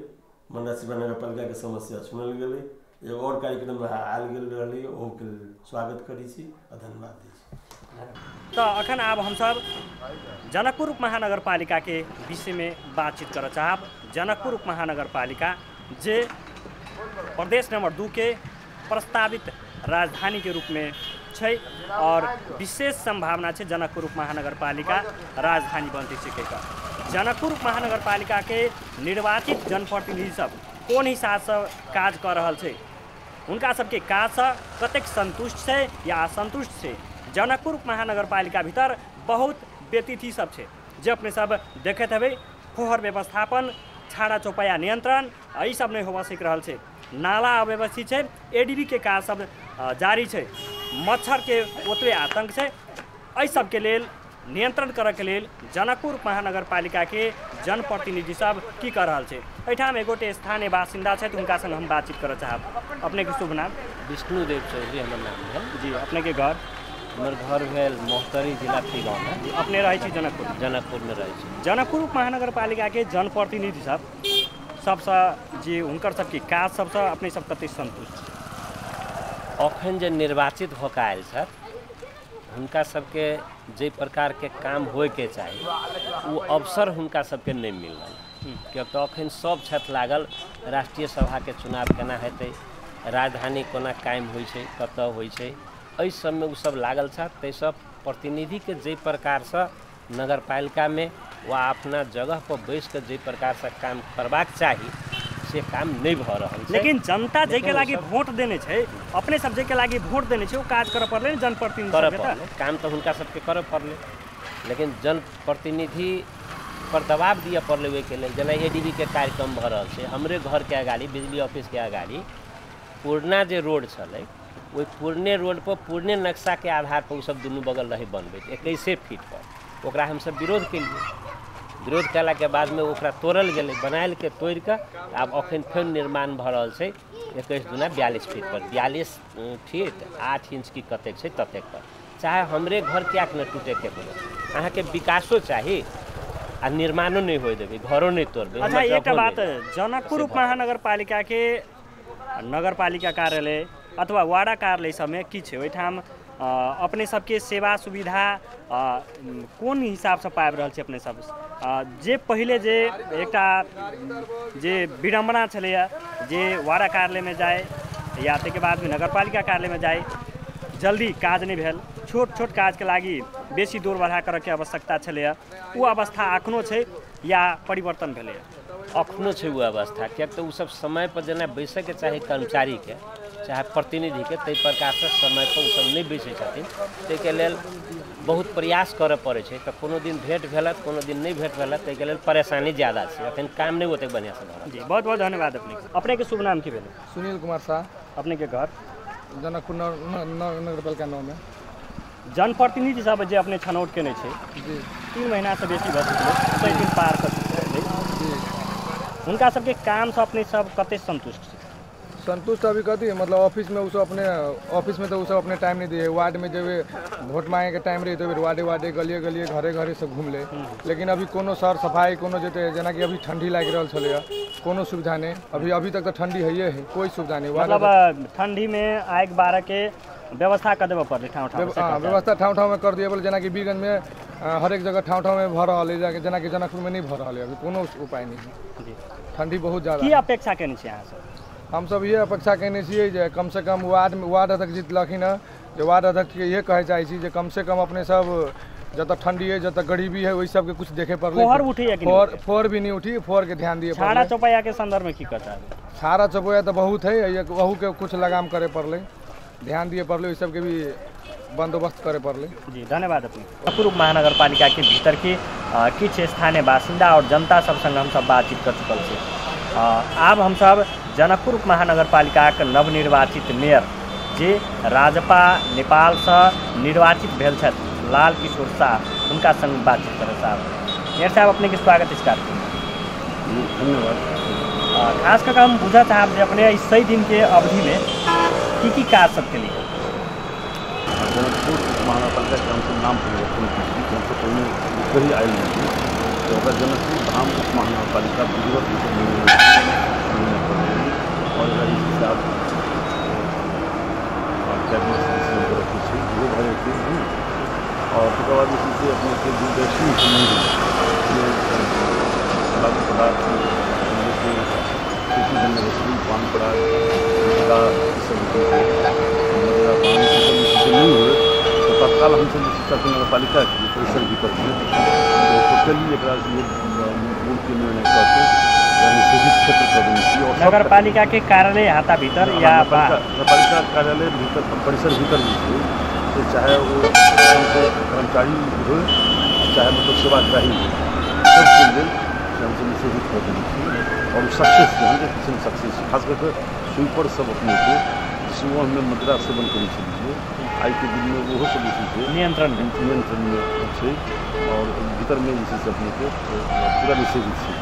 मंडला सेवा नगर पालिका के समस्या सुनल गए, एगो और कार्यक्रम में आयल गए रही ओहो के स्वागत करी छी और धन्यवाद दी छी। तो अखन आब हम सब जनकपुर उप महानगर पालिका के विषय में बातचीत कर चाहब। जनकपुर उप महानगर पालिका जे प्रदेश नंबर 2 के प्रस्तावित राजधानी के रूप में छै और विशेष संभावना है जनकपुर उप महानगर पालिका राजधानी बनते सकेगा। जनकपुर उप महानगर पालिका के निर्वाचित जनप्रतिनिधि सब कौन हिसाब से काज कर रहा है, उनका सबके काज से कतेक संतुष्ट है या असंतुष्ट है। जनकपुर उप महानगर पालिका भीतर बहुत व्यतिथि सब है जो अपने सब देखते हवे, फोहर व्यवस्थापन, छाड़ा चौपाया नियंत्रण यही सब नहीं हो सक रहा है। नाला अव्यवस्थित है, एडीबी के काज सब जारी है, मच्छर के ओतबे आतंक है। एहि सबके लेल नियंत्रण करे के लेल जनकपुर महानगर पालिका के जनप्रतिनिधि सब की कर रहा है। एठाम एगोटे स्थानीय बासिंदा है, उनका संग हम बातचीत कर चाहब। अपने के शुभ नाम? विष्णुदेव चौधरी हमर नाम है जी। अपने के घर? हमर घर भेल मोहतरी जिला फी गाँव में। अपने रहे जनकपुर? जनकपुर में रहे। जनकपुर महानगर पालिका के जनप्रतिनिधि सब सबसे जी उनकर सबके काज सबसे अपने सब कते संतुष्ट? अखन जे निर्वाचित होकर आयल छथि हुनका सबके जे प्रकार के काम होय के चाहिए वो अवसर हुनका सबके नहीं मिल रहा, किया तो अखन सब छथि लागल राष्ट्रीय सभा के चुनाव केना हेतै, राजधानी कोना कायम होइ छै, कतऽ होइ छै, एहि सबमे ओ सब लागल छथि। ताहि सब प्रतिनिधि के जे प्रकार से नगर पालिका में वा अपना जगह पर बैस के जे प्रकार से काम करबाक चाही से काम नहीं भ रहा है। लेकिन जनता जे के लागी वोट देने छै, अपने सब जे के लागी वोट देने छै, वो काज करऽ पड़ले, जनप्रतिनिधि करऽ पड़ले, काम तो हुनका सबके करऽ पड़ले, लेकिन जनप्रतिनिधि पर दबाव दिए पड़ले ओहि के लेल। जेना एडीबी के कार्यक्रम भ रहल छै, हमरे घर के अगाड़ी बिजली ऑफिस के अगाड़ी पुरना जे रोड छलै वही पुरने रोड पर पुरने नक्शा के आधार पर सब दुनू बगल रहे बनबैत 21 फीट पर, ओकरा हम सब विरोध केलिए। विरोध कला के बाद में ओकरा तोड़ल गेलै, बनायल के तोड़ के आब अखन फेर निर्माण भ रहल छै 21 दूना 42 फीट पर, 42 फीट 8 इंच की कतेक छै ततेक पर। चाहे हमरे घर क्या न टूटे के बोले, अहाँ के विकासो चाहिए आ निर्माणो नहीं हो देबे, घरों नहीं तोड़बे। अच्छा एक बात, जनकपुर उप महानगर पालिका के नगर पालिका कार्यालय अथवा वाड़ा कार्यालय सब में की छै, ओहिठाम अपने सबके सेवा सुविधा कोन हिसाब से पाबि रहल छै? अपने सब जे पहले जे एकटा जे विडम्बना छलैया जे वाड़ा कार्यालय में जाए या तै के बाद में नगरपालिका कार्यालय में जाए, जल्दी काज नहीं भेल, छोट छोट काज के लागी बेसी दूर बढ़ा करऽ के आवश्यकता छलैया, वो अवस्था अखनो छै। या परिवर्तन भेलै? अखनो छै वो अवस्था, किया तो सब समय पर जेना बैसै के चाही कर्मचारी के चाहे प्रतिनिधि के ताहि प्रकार से समय पर सब नहीं बैसै छथिन। ताहिके लेल बहुत प्रयास करऽ पड़ै छै। तऽ कोनो दिन भेंट भेलत, कोनो दिन नहीं भेंट भेलत, ताहिके लेल परेशानी ज्यादा छै, अखन काम नहीं ओतेक बढ़िया से भऽ रहल। जी बहुत बहुत धन्यवाद अपने के शुभ नाम की भेलै? सुनील कुमार शाह, अपने के घर जनकपुर नगरपालिका 9 में। जनप्रतिनिधि सब जे अपने छनौट केने छै जी 3 महीना से बेसी भऽ चुकलै, 20 दिन पार कऽ चुकलै, हुनका सबके काम से अपने सब कते संतुष्ट छै? संतुष्ट अभी कथी है, मतलब ऑफिस में उसको अपने ऑफिस में तो उसको अपने टाइम नहीं दिए। वार्ड में जब वोट मांगे के टाइम रही तो वार्डे वार्डे गलिए गलिए घरे घरे से घूम ले, लेकिन अभी कोनो सर सफाई कोनो जेते जेना कि अभी ठंडी लागि रहल छलै, कोनो सुविधा नहीं। अभी तक तो ठंडी है, कोई सुविधा नहीं। मतलब ठंडी में आग बारह के व्यवस्था कर देबऽ पड़लै, व्यवस्था ठाव ठाव में कर दिए बोले, जेना कि बीरगंज में हर एक जगह ठाव ठाव में भर रहा है, जेना कि जनकपुर में नहीं भर रहा है। अभी कोनो उपाय नहीं है, ठंडी बहुत ज़्यादा। की अपेक्षा केने छी अहाँ सब? हम सब ये अपेक्षा केने छियै जे कम से कम वार्ड अध्यक्ष जितलखिन हँ, जे वार्ड अध्यक्ष के ये कहे चाहे छी जे कम से कम अपने सब जतऽ ठंडी है जतऽ गरीबी है वही सब के कुछ देखे पड़लै। फोहर उठी है कि फोहर भी नहीं उठी, फोहर के ध्यान दिए। छाड़ा चौपाया के संदर्भ में की करता है? छाड़ा चौपाया तो बहुत है, वहू के कुछ लगाम करे पड़लै, ध्यान दिए पड़लै, ओहि सबके भी बंदोबस्त करे पड़लै। जी धन्यवाद अपने। जनकपुर महानगर पालिका के भीतर के किछ स्थानीय बासिंदा और जनता सब संग हम सब बातचीत कर चुकल छी। आब हम सब जनकपुर महानगर पालिका के नवनिर्वाचित मेयर जे राजपा नेपाल से निर्वाचित भेल छथि लाल किशोर शाह, उनका संग बातचीत करे। साहब मेयर साहब अपने के स्वागत इस कार्यक्रम में। धन्यवाद। खास कर हम बुझा चाहब जे अपने इस 100 दिन के अवधि में की कार्य सब के लिए? जनकपुर महानगरपालिका के हमसे नाम परिवर्तन की, हमसे पहले ही आयल नहीं तो अगर जनकपुर धाम उप महानगरपालिका विधिवत और अगर इस हिसाब कैबिनेट रखी थी वो भरे थे और उसके बाद इसी से अपने के दूरदर्शी लागू पदार्थ पान पदार्थ नहीं हुए तो तत्काल हमसे शिक्षा नगर पालिका की परिसर भीतर में टोटली मूल के निर्णय करके निषेधित क्षेत्र कर देनी चाहिए। और नगर पालिका के कार्यालय हाथा भीतर या नगर पालिका कार्यालय भीतर परिसर भीतर भी तो चाहे वो कर्मचारी हो चाहे मतलब सेवाग्राही हो, सबके लिए हमसे निषेधित कर देनी चाहिए। और सक्सेस जो है किसी में सक्सेस खास करके स्वीपर सब अपने को जिसमें हमें मदिरा सेवन करनी चाहिए आई के दिन में वो सब इसी नियंत्रण में अच्छे और भीतर में जैसे अपने को पूरा निषेधित है।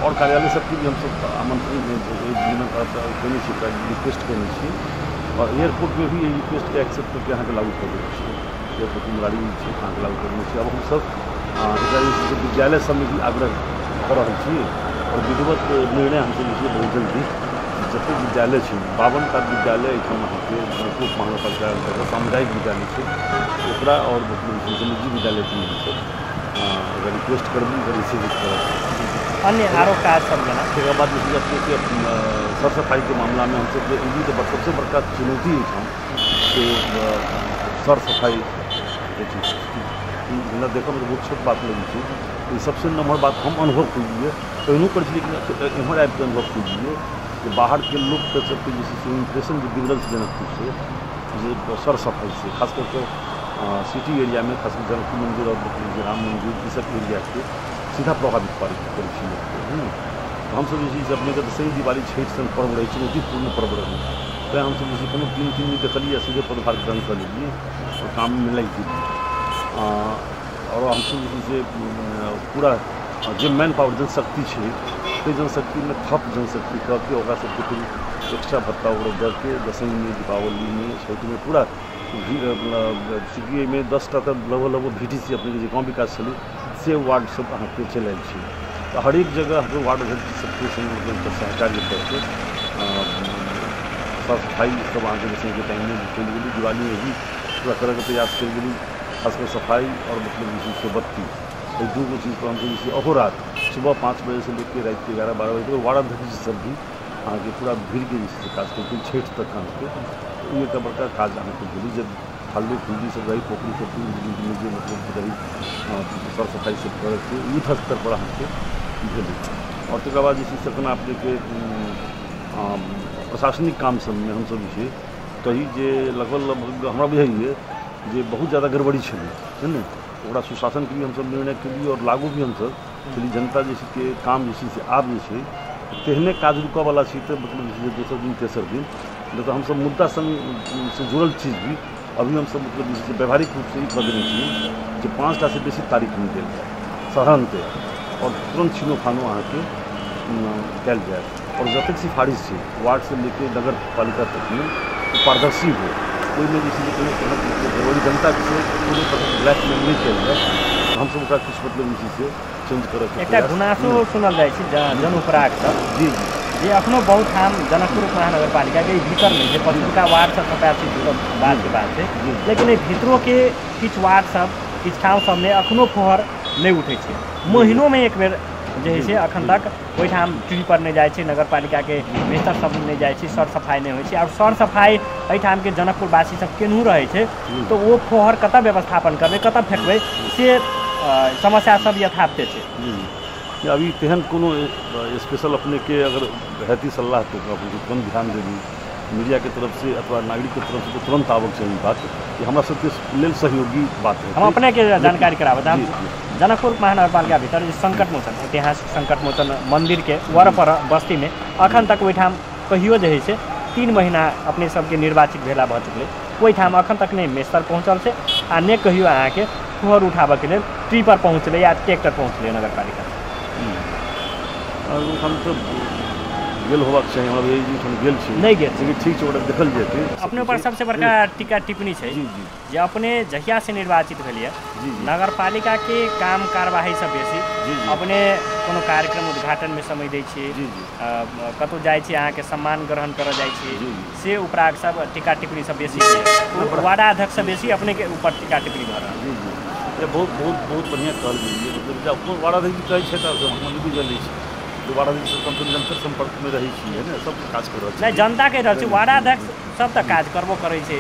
और कार्यालय सबके भी हम सब आमंत्रण करने चाहिए, रिक्वेस्ट करनी चाहिए और एयरपोर्ट में भी ये रिक्वेस्ट के एक्सेप्ट करके यहाँ के लागू कर देना चाहिए। एयरपोर्ट में गाड़ी यहाँ के लागू करनी चाहिए। अब हम सब विद्यालय सब में भी आग्रह कर रहे हैं और विधिवत निर्णय हमसे लीजिए बहुत जल्दी जते विद्यालय है 52 का विद्यालय यहाँ के जनकपुर महानगरपालिका अंतर्गत सामुदायिक विद्यालय है ओकरा और निजी विद्यालय के अगर रिक्वेस्ट करबी तो रिसीव कर अन्य आरो कार्य सब जना उसके बाद जैसे अपने के साफ सफाई के मामला में हमसे ये तो सबसे बड़का चुनौती है कि साफ सफाई देखो मुझे बहुत छोट बात लगी थी। ये सबसे नंबर बात हम अनुभव कीजिए कहूँ कर इम्हर आबि के अनुभव कीजिए कि बाहर के लोग के सबके जैसे इम्प्रेशन जो बिगड़ल जनकपुर से सर सफाई से खास करके सिटी एरिया में खास कर जनकपुर मंदिर और राम मंदिर ये सब एरिया के सीधा प्रभावित कर तो हम सब जैसे अपने के सही दिवाली छठ सन पर्व रही चुनौतीपूर्ण पर्व रही तो हम सब जैसे कोनो 3 दिन देखलिए सीधे पदभार ग्रहण कर लीजिए और काम में लग दीजिए और हम सब जैसे पूरा जो मैन पावर जनशक्ति है तो जनशक्ति में थप जनशक्ति करके सबके फिर एक्स्ट्रा भत्ता वगैरह दे के दशमी में दीपावली में छठ में पूरा चूँकि में 10टा तक लगभग VTC अपने गाँव विकास चली से वार्ड सब अहाँ पे चल तो हर एक जगह जो वार्ड अध्यक्ष सबके संग सहकार्य करके साफ सफाई सब आगे जैसे के टाइम में चल गई दिवाली में भी पूरा तरह के प्रयास चल गई खासकर सफाई और मतलब जैसे से बत्ती तो दो चीज़ पर हमको जैसे अहोरात सुबह 5 बजे से लेकर रात के 11-12 बजे तक वार्ड अध्यक्ष सब भी आगे पूरा भीड़ के जैसे खास करके छठ तक काम के ये बड़का काज आने को बोली जब फालतू खुली सब रही पोखरी सब जो मतलब रही साफ सफाई सब करके युद्ध स्तर पर हमके भेल और तक बाद जैसे अपना अपने के प्रशासनिक काम सब में हम सब जे कही जे लगभग हमरा बुझाइए जे बहुत ज़्यादा गड़बड़ी है ना ओकरा सुशासन के भी हम सब निर्णय के लिए और लागू भी हम सब चली जनता जैसे के काम जैसे से आब जे तेहने काज रुकऽ वाला छी तो मतलब जैसे दोसर दिन तेसर दिन नहीं तो हम सब मुद्दा से जुड़ल चीज़ भी अभी हम सब मतलब जैसे व्यवहारिक रूप से ही कर देने चाहिए कि 5टा से बेसी तारीख नहीं देल जाए साधारणतः और तुरंत छीनो फानो अहाँ के कल जाए और जतक सिफारिश है वार्ड से लेकर नगर पालिका तक में पारदर्शी हो कोई में जैसे जरूरी जनता से पूरे ब्लैक में नहीं कल जाए हम सब कुछ मतलब इसी से चेंज कर एक गुनासो सुनल जाए जन उपराग सब जी जे अखनो बहुत ठाम जनकपुर महानगर पालिका के भीतर में जो पछिलका वार्ड सब 87 जुड़ल बाद के बात है लेकिन भीतरों के किछ वार्ड सब किछ ठाम सब में अखनो फोहर नहीं उठे छे महीनों में एक बेर जे है से अखन तक कोई ठाम ट्री पर नहीं जाए नगर पालिका के बेहतर सब नहीं जाए सर सफाई नहीं हो सर सफाई ठाम के जनकपुर वासी सब केनहू रहे छे तो वो फोहर कत व्यवस्थापन करबे कत फेंकबे से समस्या सब यथार्थ है अभी तेहन कोनो स्पेशल अपने के अगर रहती सलाह तो तुरंत ध्यान देनी मीडिया के तरफ से अथवा नागरिक के तरफ से तो तुरंत आवक चाहिए बात कि हमारा सबके लेल सहयोगी बात है हम अपने के जानकारी कराबत हम जनकपुर महानगर पालिका भीतर संकट मोचन ऐतिहासिक संकट मोचन मंदिर के वर पर बस्ती में अखन तक वही ठाम कहियो जे है 3 महीना अपने सबके निर्वाचित भेला भ चुकले वही ठाम अखन तक नहीं मेस्तर पहुँचल से आ ने कहियो अहाँ के फोहर उठाबे के लिए ट्री पर पहुँचले या ट्रैक्टर पहुँचले नगर पालिका हम सब गेल होबाक चाहिए हमरा यही हम गेल छी नहीं गेल लेकिन ठीक छै ओकरा देखल जेतै अपने ऊपर सबसे बड़का टीका टिप्पणी है जे अपने जहिया से निर्वाचित भेलिए नगर पालिका के काम कार्यवाही सब बेसी अपने कोनो कार्यक्रम उद्घाटन में समय दै छी कतौ जाय छी अहाँ के सम्मान ग्रहण कर जाय छी से उपराग सब टीका टिप्पणी सब बेसी वार्ड अध्यक्ष सब बेसी अपने के ऊपर टीका टिप्पणी भ रहल ये बहुत बढ़िया कहल गेल मतलब जब वार्ड अध्यक्ष कहै छै त हम भी जल्दी छी वार्ड अध्यक्ष निरंतर संपर्क में रही है ना सब काज कर रहा नहीं जनता के रह वार्ड अध्यक्ष सब तक काज करबो करे छे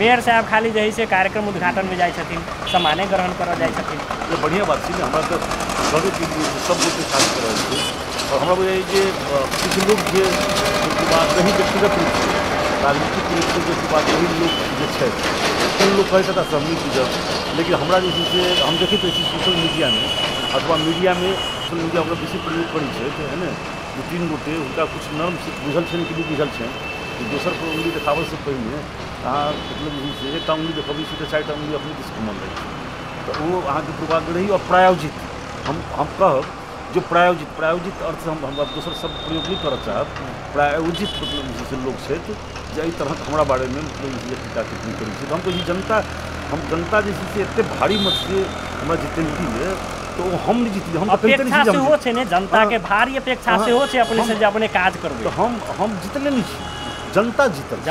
मेयर साहब खाली जही से कार्यक्रम उद्घाटन में जाय छथिन सम्माने ग्रहण कर जाय छथिन ये बढ़िया बात छै हमरा तो घरों के लिए सब लोग काज कर रहे थे और हमरा बुझाइ जे कुछ लोग जे बात नहीं व्यक्तिगत रूप से राजनीतिक रूप से जो बात वही लोग जो है उन लोग कह सकता सबमिट कीजिए लेकिन हमरा जैसे से हम देखी तो सोशल मीडिया में अथवा मीडिया में सोशल मीडिया ओकरा बेसी प्रयोग करै छै है ना 2-3 गोटे उनका कुछ नर्म से बुझल छै कि नहीं बुझल छै दोसर पर उंगली देखाबे से पहले अहाँ मतलब जैसे एक उंगली देखबी से 4टा उंगली अपने दिस घूमल रही तो वो अहाँ के पूर्वाग्रही और प्रायोजित हम कहब जो प्रायोजित अर्थ हम दोसर शब्द प्रयोग नहीं करऽ चाहब प्रायोजित मतलब जैसे लोग छै जे एहि तरह हमरा बारे में मतलब टीका टिप्पणी करै छै हम कही जनता जैसे से एते भारी मत से हमरा जितेलकी है तो हम नहीं जीतली हम अपेक्षा से हो छै ने जनता के भारी अपेक्षा से हो छै अपने से जे अपने काज करबै तो हम जितले नहीं छी जनता जीतल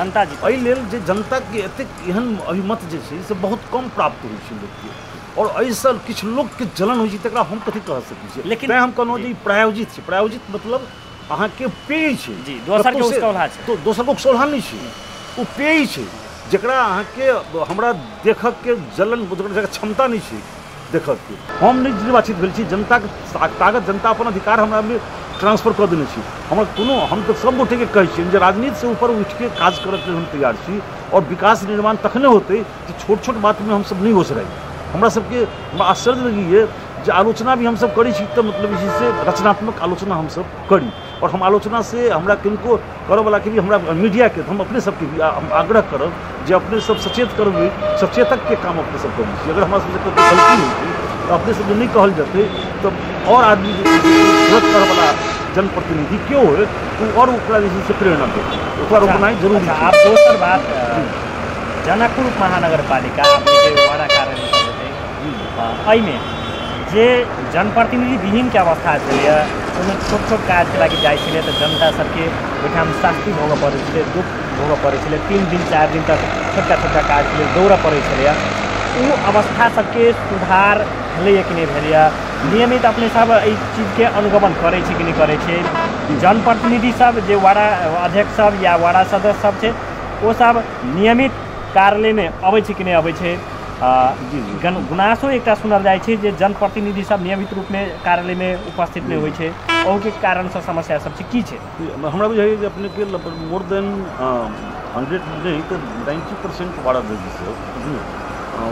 एहि लेल जे जनता के एते एहन अभिमत जे छै से बहुत कम प्राप्त होइ छै लोग के और ऐसा किछ लोग के जलन होइ छै तकरा हम कथि कह सकै छी लेकिन हम कहनो जे प्रायोजित छै प्रायोजित मतलब अहाँ के पेय छै जी दोसर के उसकौलहा छै तो दोसर को उसकौलहा नहीं छै ओ पेय छै जकरा अहाँ के हमरा देखक के जलन जकरा क्षमता नहीं छै देखक के हम नहीं निर्वाचित भेल छी जनता के ताकत जनता अपन अधिकार हमरा में ट्रांसफर कर देने छी हमरा कोनो हम तो सब गोटे के कहै छी जे राजनीति से ऊपर उठ के काज करऽ के हम तैयार छी और विकास निर्माण तखने होते कि छोट छोट बात में हम सब नहीं होश रही हमरा सबके आश्चर्य लगी है जो आलोचना भी हम सब करी छी तो मतलब इसी से रचनात्मक आलोचना हम सब करी और हम आलोचना से हमरा किनको करऽ वाला के भी हमरा मीडिया के हम अपने सबके भी हम आग्रह करब जे अपने सब सचेत करबै सचेतक के काम अपने सब करी छी अगर हमरा सबसे कोई गलती होती तो अपने सब नहीं कहल जाते तो और आदमी गलत करऽ वाला जनप्रतिनिधि क्यों है तो और ओकरा से प्रेरणा दे ओकरा रोकनाइ जरूरी है। आप दोसर बात जनकपुर महानगर पालिका वार्ड कार्यालय में जे जनप्रतिनिधि विहीन के अवस्था छलै छोट छोट काज के लगी जाए तो जनता सबके ओहिठाम शास्ति भोगऽ पड़ै छलै दुख भोगऽ पड़ै छलै 3 दिन 4 दिन तक छोटका छोटका काज के लिए दौड़ऽ पड़ै छलै ओ अवस्था सबके सुधार भेलैए कि नहीं भेलैए नियमित अपने सब एहि चीज के अनुगमन करै छी कि नहीं करै छै जनप्रतिनिधि सब जे वार्ड अध्यक्ष सब या वार्ड सदस्य सब छै वो सब नियमित कार्यालय में अबै छै कि नहीं अबै छै गुनासो एक सुनल जाइ छै जे जनप्रतिनिधि सब नियमित रूप में कार्यालय में उपस्थित नहीं होइ छै ओह के कारण से समस्या सब छै की छै हमरा बुझाइए जे अपने के मोर देन 100 नहीं तो 90% वार्ड अध्यक्ष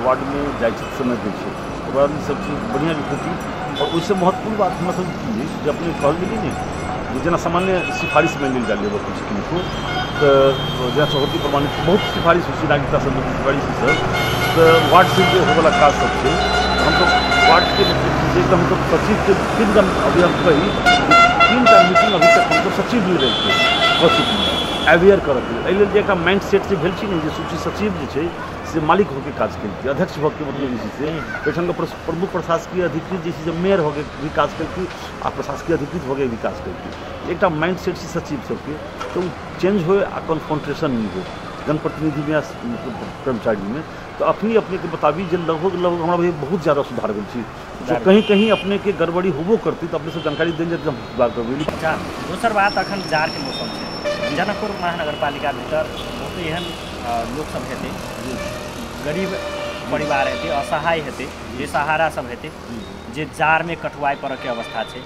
वार्ड में जाइ छै समय दै छै ओकरा बाद सब चीज बढ़िया होती और उससे महत्वपूर्ण बात हमरा सब की जे अपने कहल गेली नहीं जना सामान्य सिफारिश में मिल जाए कुछ किनको तो जहाँ सहमति प्रमाणित बहुत सिफारिश होती नागरिकता संबंधी सिफारिश सर तो वार्ड से जो होगा काज सब है हम तो वार्ड के मतलब हम तो सचिव के 3 दिन अभी हम कही 3 टा मीटिंग अभी तक हम तो सचिव मिल रहे थे अवेयर करके एक माइंड सेट से भेल नहीं सूची सचिव जो से मालिक होकर काज करती अध्यक्ष होकर मतलब से एठाम के प्रमुख प्रशासकीय अधिकृत जैसे मेयर होकर भी काज करती आ प्रशासकीय अधिकृत होकर भी काज करती एक माइंड सेट से सचिव सबके तो चेंज हो आ कन्फ्रंटेशन नहीं हो जनप्रतिनिधि में कर्मचारी में तो अपनी अपने के मुताबिक जो लगभग हमारा बहुत ज़्यादा सुधार गई जो कहीं कहीं अपने के गड़बड़ी होबो करती तो अपने से जानकारी देंगे तो हम सुधार कर दोसर बात अखन जार के मौसम है जनकपुर महानगरपालिका भीतर बहुत एहन लोग सब हेते गरीब परिवार हेते असहाय हेते बेसहारा सब हेते जे जार में कटवाई पड़े के अवस्था है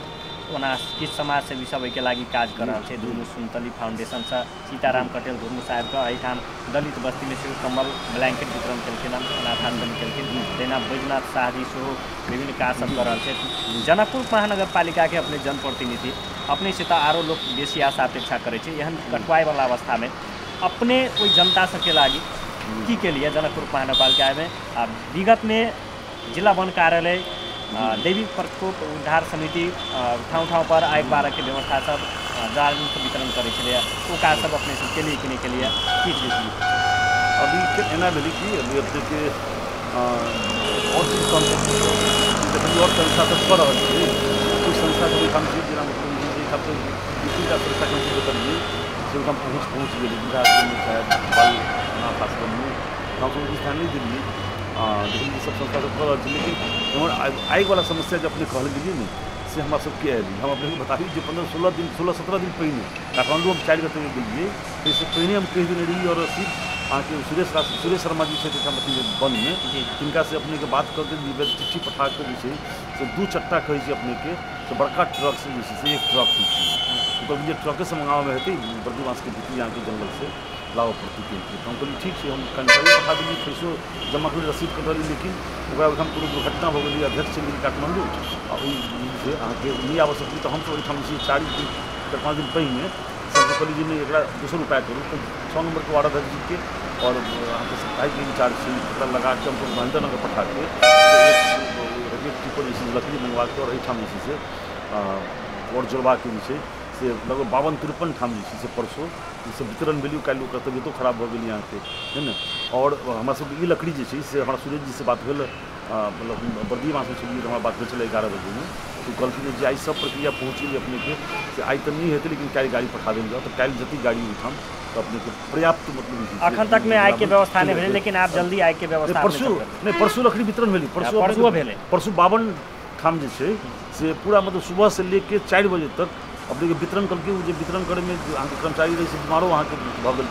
ओना किछु समाजसेवी सब एहिके लागि काज कर रहा है धुर्मु सुनतली फाउंडेशन से सीताराम कटेल धुर्मु साहब के एहिठाम दलित बस्ती में से कम्बल ब्लैंकेट वितरण केलखिन अनाथाश्रम केलखिन तहिना बैजनाथ शाह जी सेहो विभिन्न काज सब कर रहा है जनकपुर महानगरपालिका के अपने जनप्रतिनिधि अपने से तो आरो लोग बेसी आशा अपेक्षा करे एहन कटवाई वाला अवस्था में अपने कोई जनता सबके लागि की लिए जनकपुर महानगरपालिका में विगत में जिला वन कार्यालय देवी प्रकोप उद्धार समिति ठाउँ पर आग बारह के व्यवस्था सब जारनी के वितरण करे वो कार्य सब अपने से लिए कि नहीं के लिए की अभी के एना भेली कि अभी अपने के और चीज और संस्था सब कर रहा है कुछ संस्था के काम से जिला मुख्यमंत्री सब दूसरी संस्था के बताइए से हम पहुँच गए शायद बाल अनाथ आश्रम में गाँव की स्थानीय दिल्ली लेकिन ये सब संस्था सब कर रहा लेकिन आग वाला समस्या जब अपने कहल गेलिए नहीं से हमारा सबके आएगी हम अपने बताइए जो 15-16 दिन पहले काठमांडू हम 4 गते गेलिए इससे पहले हम कह दिन रही और सिर्फ अहाँ सुरेश शर्मा जी से वन में जिनका से अपने के बात करके चिट्ठी पठा के जैसे से 2 चट्टा कहे अपने के तो बड़का ट्रक से जैसे एक ट्रक तो ट्रके से मंगावे में हेतु बर्दीवास के भीतर यहाँ के जंगल से लाभ प्रति तो हम कहली ठीक है हम कंट्री पठा दिल्ली पैसो जमा कर रसीद कर रही लेकिन हम कोनो दुर्घटना हो गई अध्यक्ष चल गई काठमांडू से अहाँ के नहीं आवश्यक तो हम तो ओहिठाम 4-5 दिन पहले सबसे कहली जी नहीं एक दूसर उपाय करूँ तो 6 नंबर के वार्ड अध्यक्ष जी के और अहाँ के साप्ताहिक इंचार्ज से पता लगा के हमको महेंद्र नगर पठा के एक टिप्पर जैसे लकड़ी मंगवा के और अठाम जैसे से और जोड़वा के विषय से लगभग 52-53 ठाम जैसे से परसों जैसे वितरण भेलू कल तबियतो खराब हो गई यहाँ के है ना और हमारा सब ये लकड़ी जैसे से हमारा सूरज जी से बात भेल मतलब बर्दी मास में चलिए हमारा बात चले 11 बजे में तो कहलखिन जे आई सब प्रक्रिया पहुँच गई अपने के से आई तो नहीं हेतु लेकिन कल गाड़ी पठा देल जाओ तो कल जति गाड़ी उठाम तो अपने के पर्याप्त मतलब अखन तक में आग के व्यवस्था नहीं भेले लेकिन आप जल्दी आग के व्यवस्था परसों लकड़ी वितरण भेली परसों 52 ठाम जे से पूरा मतलब सुबह से लेके 4 बजे तक अपने के वितरण करके जो वितरण करे में कर्मचारी रही से बीमारो वहाँ के भगल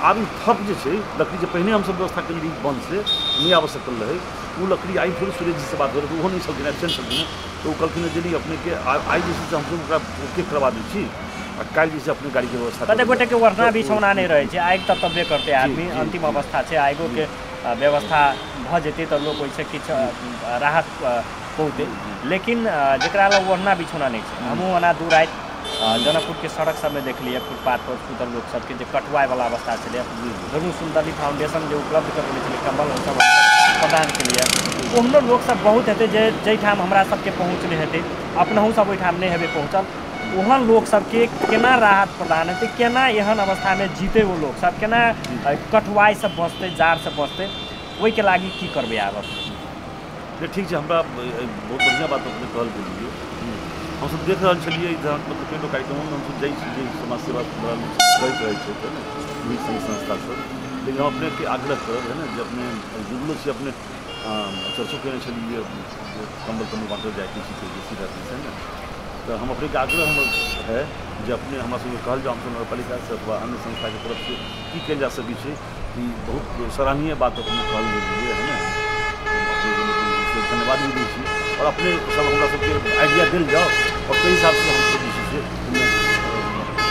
आब थप जो लकड़ी जो पहले हम सब व्यवस्था कर ली बंद से नहीं आवश्यक रहे वो लकड़ी आई फिर सूरज जी से बात करे तो वो नहीं सकते एबसेंट सकते तो वो कहलखिन यदि अपने के आई जैसे हम ओके करवा दी कल जैसे अपने गाड़ी के व्यवस्था कते गोटे के वरना बिछौना नहीं रहे छै आग त तबे करते आदमी अंतिम अवस्था है आगो के व्यवस्था भ जेते तो लोग वैसे किछ राहत पहुँचे लेकिन जरा लग वरना बिछौना नहीं है हमू ओना दूर आए जनकपुर के सड़क सब में देख लिए फुटपाथ पर सुतल लोग सबके जो कटवाए वाला अवस्था चले धर्म सुंदरी फाउंडेशन जो उपलब्ध करने कम्बल सब प्रदान के लिए ओहनो लोग सब बहुत हेते जैठाम हमरा सबके पहुँचने हेते अपनहु सब ओहिठाम नहीं हेबे पहुँचल ओहन लोग सबके केना राहत प्रदान हेतै केना एहन अवस्था में जीते वो लोग सब केना कटवाई सब बचते जार से बचते वही के लागी की करबे आब नहीं ठीक है हमारा बहुत बढ़िया बात अपने कहल गेलिए हम सब देख रहा छलिए मतलब कई कार्यक्रम में हम सब जाइ समाज सेवा करैत रहे थे संस्था सब लेकिन हम अपने के आग्रह करब है ना जो अपने जुगलो से अपने चर्चो कने छलिए कम्बल बांटल जाए सीधा है ना तो हम अपने के आग्रह हम है जो अपने हमरा सबके कहल जाओ हमसब नगरपालिका से अथवा अन्य संस्था के तरफ से की कल जा सकै छै कि बहुत सराहनीय बात अपने कहल गेल है ना, धन्यवाद भी दै छी। और अपने सब हमरा सबके आइडिया दिल जाओ और कई हिसाब से हमसब जे छै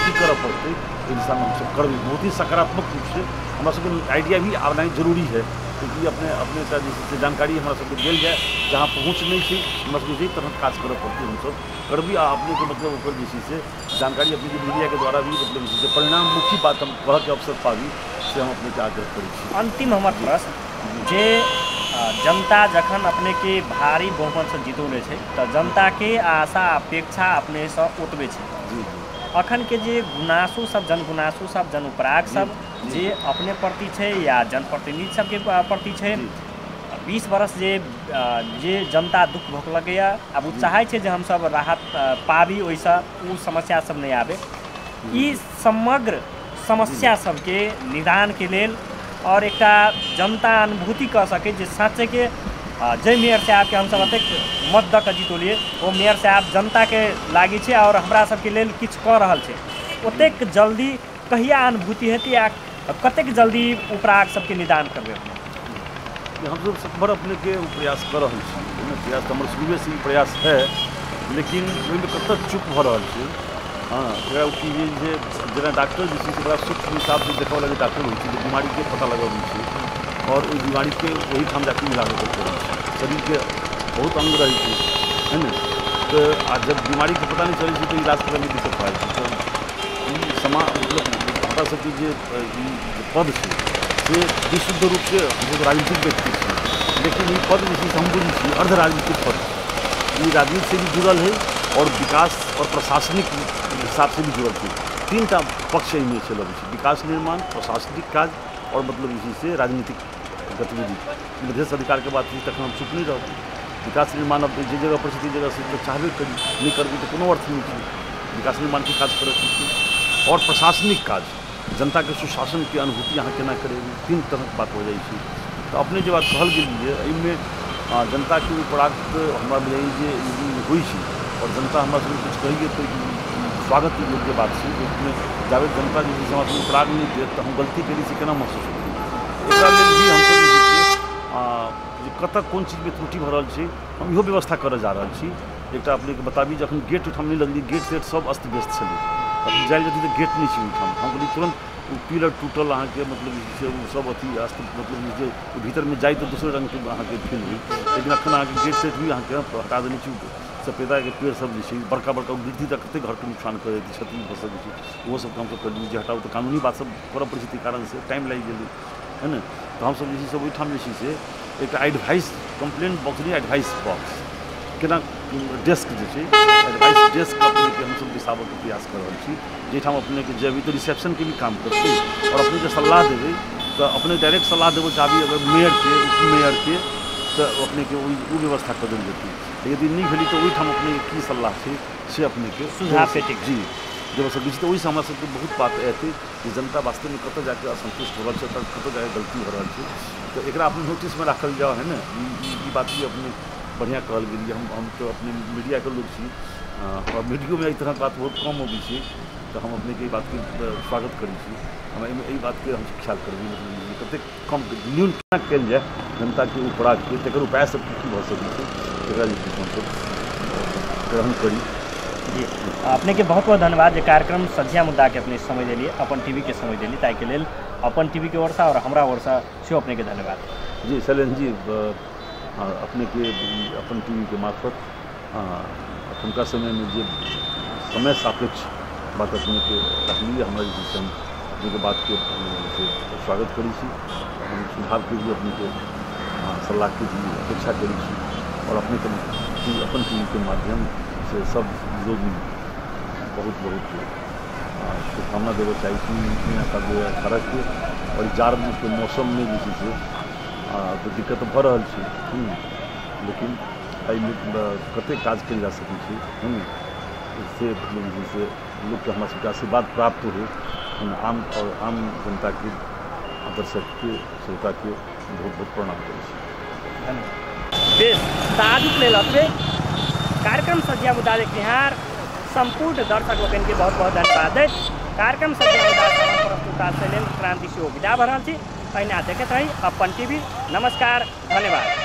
की करऽ पड़तै ओहि दिशामे हमसब करबै। बहुत ही सकारात्मक रूप से हमरा सबके आइडिया भी आना जरूरी है, क्योंकि अपने से जानकारी हमरा सबके देल जाए, जहाँ पहुँच नहीं थी हमरा सबके जे तरह काज करऽ पड़तै हमसब करबी। अपने के मतलब ओकर जे से जानकारी अपने के मीडिया के द्वारा भी मतलब जे परिणाम मुखी बात हम कहऽ के अवसर पाबी से हम अपने के आग्रह करै छी। अंतिम हमर प्रश्न जे जनता जखन अपने के भारी बहुमत से जितौले छै तऽ जनता के आशा अपेक्षा अपने से ओतबे छै। अखन के जे गुनासो सब जनगुनासो सब जनउपराग सब जे अपने प्रति छै या जनप्रतिनिधि सबके प्रति छै, 20 बरस जे जनता दुख भोगलकैया, अब उ चाहै छै जे हमसब राहत पाबी, ओहिसँ उ समस्या सब नहीं आबे। ई समग्र समस्या सबके निदान के लेल और एक जनता अनुभूति कह सके जे सच्चे के जय मेयर साहब के हमसब अतेक मत दऽ कऽ जितौलिए, ओ मेयर साहब जनता के लागी छै और हमरा सबके लेल किछु कऽ रहल छै, ओतेक जल्दी कहिया अनुभूति हेतै या कतेक जल्दी उपराग सबके निदान करबै? हमसब सकभर अपने के प्रयास कर रहे हैं, प्रयास हमर शुरुए से प्रयास है, लेकिन ओहिमे कतऽ चुप भऽ रहल छै। हाँ, कि जेना डॉक्टर जे छै बड़ा सूक्ष्म हिसाब से देखऽ वाला डॉक्टर होइ छै, जे बीमारी के पता लगबै छै और ओहि बीमारी के वही ठाम जाके इलाज करते हैं। शरीर के बहुत अंग रहे है ना, तो जब बीमारी के पता नहीं चले तो इलाज करने में दिक्कत हो जाए। तो समाज मतलब हमरा सबके जे पद से विशुद्ध रूप से हम राजनीतिक व्यक्ति हैं, लेकिन ये पद जे हम बुझी अर्ध राजनीतिक पद, ये राजनीति से भी जुड़ल है और विकास और प्रशासनिक हिसाब से भी जुड़ल है। 3टा पक्ष इनमें चल रही है, विकास निर्माण, प्रशासनिक काज और मतलब इसी से राजनीतिक गतिविधि। मधेश अधिकार के बात तक हम चुप नहीं रहो। विकास निर्माण अब जे जगह पर से जगह से तो चाहबे करी, नहीं करबी तो कोनो अर्थ नहीं है। विकास निर्माण के काज करे और प्रशासनिक काज, जनता के सुशासन की अनुभूति यहाँ केना करेगी, 3 तरह की बात हो जाए। तो अपने जो बात कहल गेलिए इनमें जनता के उपराक्त हमारा बुझाई जे हुई और जनता हमारा सब कुछ कहिए तो स्वागत योग्य बात है। उसमें जावे जनता जो हमारा उपराग नहीं दे तो हम गलती करी से केना महसूस होती है, भी हम कतऽ कौन चीज में त्रुटि भऽ रहल छै हम इहो व्यवस्था करऽ जा रहल छी। एक अपने के बताबी जखन गेट उठाम नहीं लगली, गेट सेट सब अस्त व्यस्त छलै, जाए जती तो गेट नहीं छै उठाम, हम कहली तुरंत पिलर टूटल अहाँ के मतलब सब अथी अस्त मतलब जे भीतर में जाए तो दूसरे रंग के अहाँ के फील हुई। लेकिन अखन अहाँ के गेट सेट भी अहाँ के हटा देने छी। सपेदा के पेड़ सब जे बड़का बड़का वृद्धि तक कते घर के नुकसान कर देती, क्षति भऽ सकै छै, वो सब काम सब कर दी जे हटाओ। तो कानूनी बात सब करऽ पड़ै छै, कारण से टाइम लागि गेलै है ना। तो हम सब जे सब ओहिठाम जे से एक एडवाइस कंप्लेंट बॉक्स नहीं एडवाइस बॉक्स केना डेस्क जे छै एडवाइस डेस्क अपने के हम सब दिशाबऽ के प्रयास कर रहल छी, जेठाम अपने के जेबी तो रिसेप्शन के भी काम करते और अपने के सलाह देबै तो अपने डायरेक्ट सलाह देबै चाहबी अगर मेयर के उप मेयर के तो अपने के वो व्यवस्था कर देल जेतै। यदि नहीं भेली तो ओहिठाम अपने की सलाह छै से अपने के सुझाव पेटिक जी जब सब तो वही से हमरा सबके बहुत बात एतै कि जनता वास्तव में कतऽ जाके असंतुष्ट हो रहल छै, कतऽ जाके गलती हो रहल छै। तो एकरा अपने नोटिस में राखल जाओ है ना, ई बात भी अपने बढ़िया कहल गेलिए। हम तो अपने मीडिया के लोग छी और मीडियो में एहि तरह बात बहुत कम होबी छै, तो हम अपने के बात के स्वागत करी छी। हम एहि बात के हम ख्याल करबी मतलब कते कम न्यून केना कयल जाए जनता के उपराग के तकर उपाय सब की भऽ सकै छै तकरा जे हमसब ग्रहण करी। जी अपने के बहुत बहुत धन्यवाद जे कार्यक्रम सझिया मुद्दा के अपने समय देलिए, अपन टीवी के समय देलिए, ताहि के लेल अपन टीवी के ओर से और हमरा ओर से सेहो अपने के धन्यवाद। जी शैलेंद्र जी अपने के अपन टीवी के मार्फत अखनका समय में जो समय सापेक्ष बात अपने के रखलिए हमारे हम जो बात के स्वागत करी छी, हम सुधार के भी अपने के सलाह के भी अपेक्षा करी छी और अपने के अपन टीवी के माध्यम से सब लोग बहुत बहुत शुभकामना देवे चाहिए छी। यहाँ का 2018 के और जाड़ के मौसम में जे से तो दिक्कत भऽ रहल छै, लेकिन एहिमे कते काज कयल जा सकै छै से मतलब से लोग के हमरा सबके आशीर्वाद प्राप्त हो आम जनता के दर्शक के श्रोता के बहुत बहुत प्रणाम करै छी। कार्यक्रम सझिया मुद्दा देखनिहार संपूर्ण दर्शक लोगन के बहुत बहुत धन्यवाद दैत कार्यक्रम सजिया प्रस्तुता शैलेन्द्र क्रांति से विदा भ रहल छी। अहिना देखैत रही अपन टीवी। नमस्कार, धन्यवाद।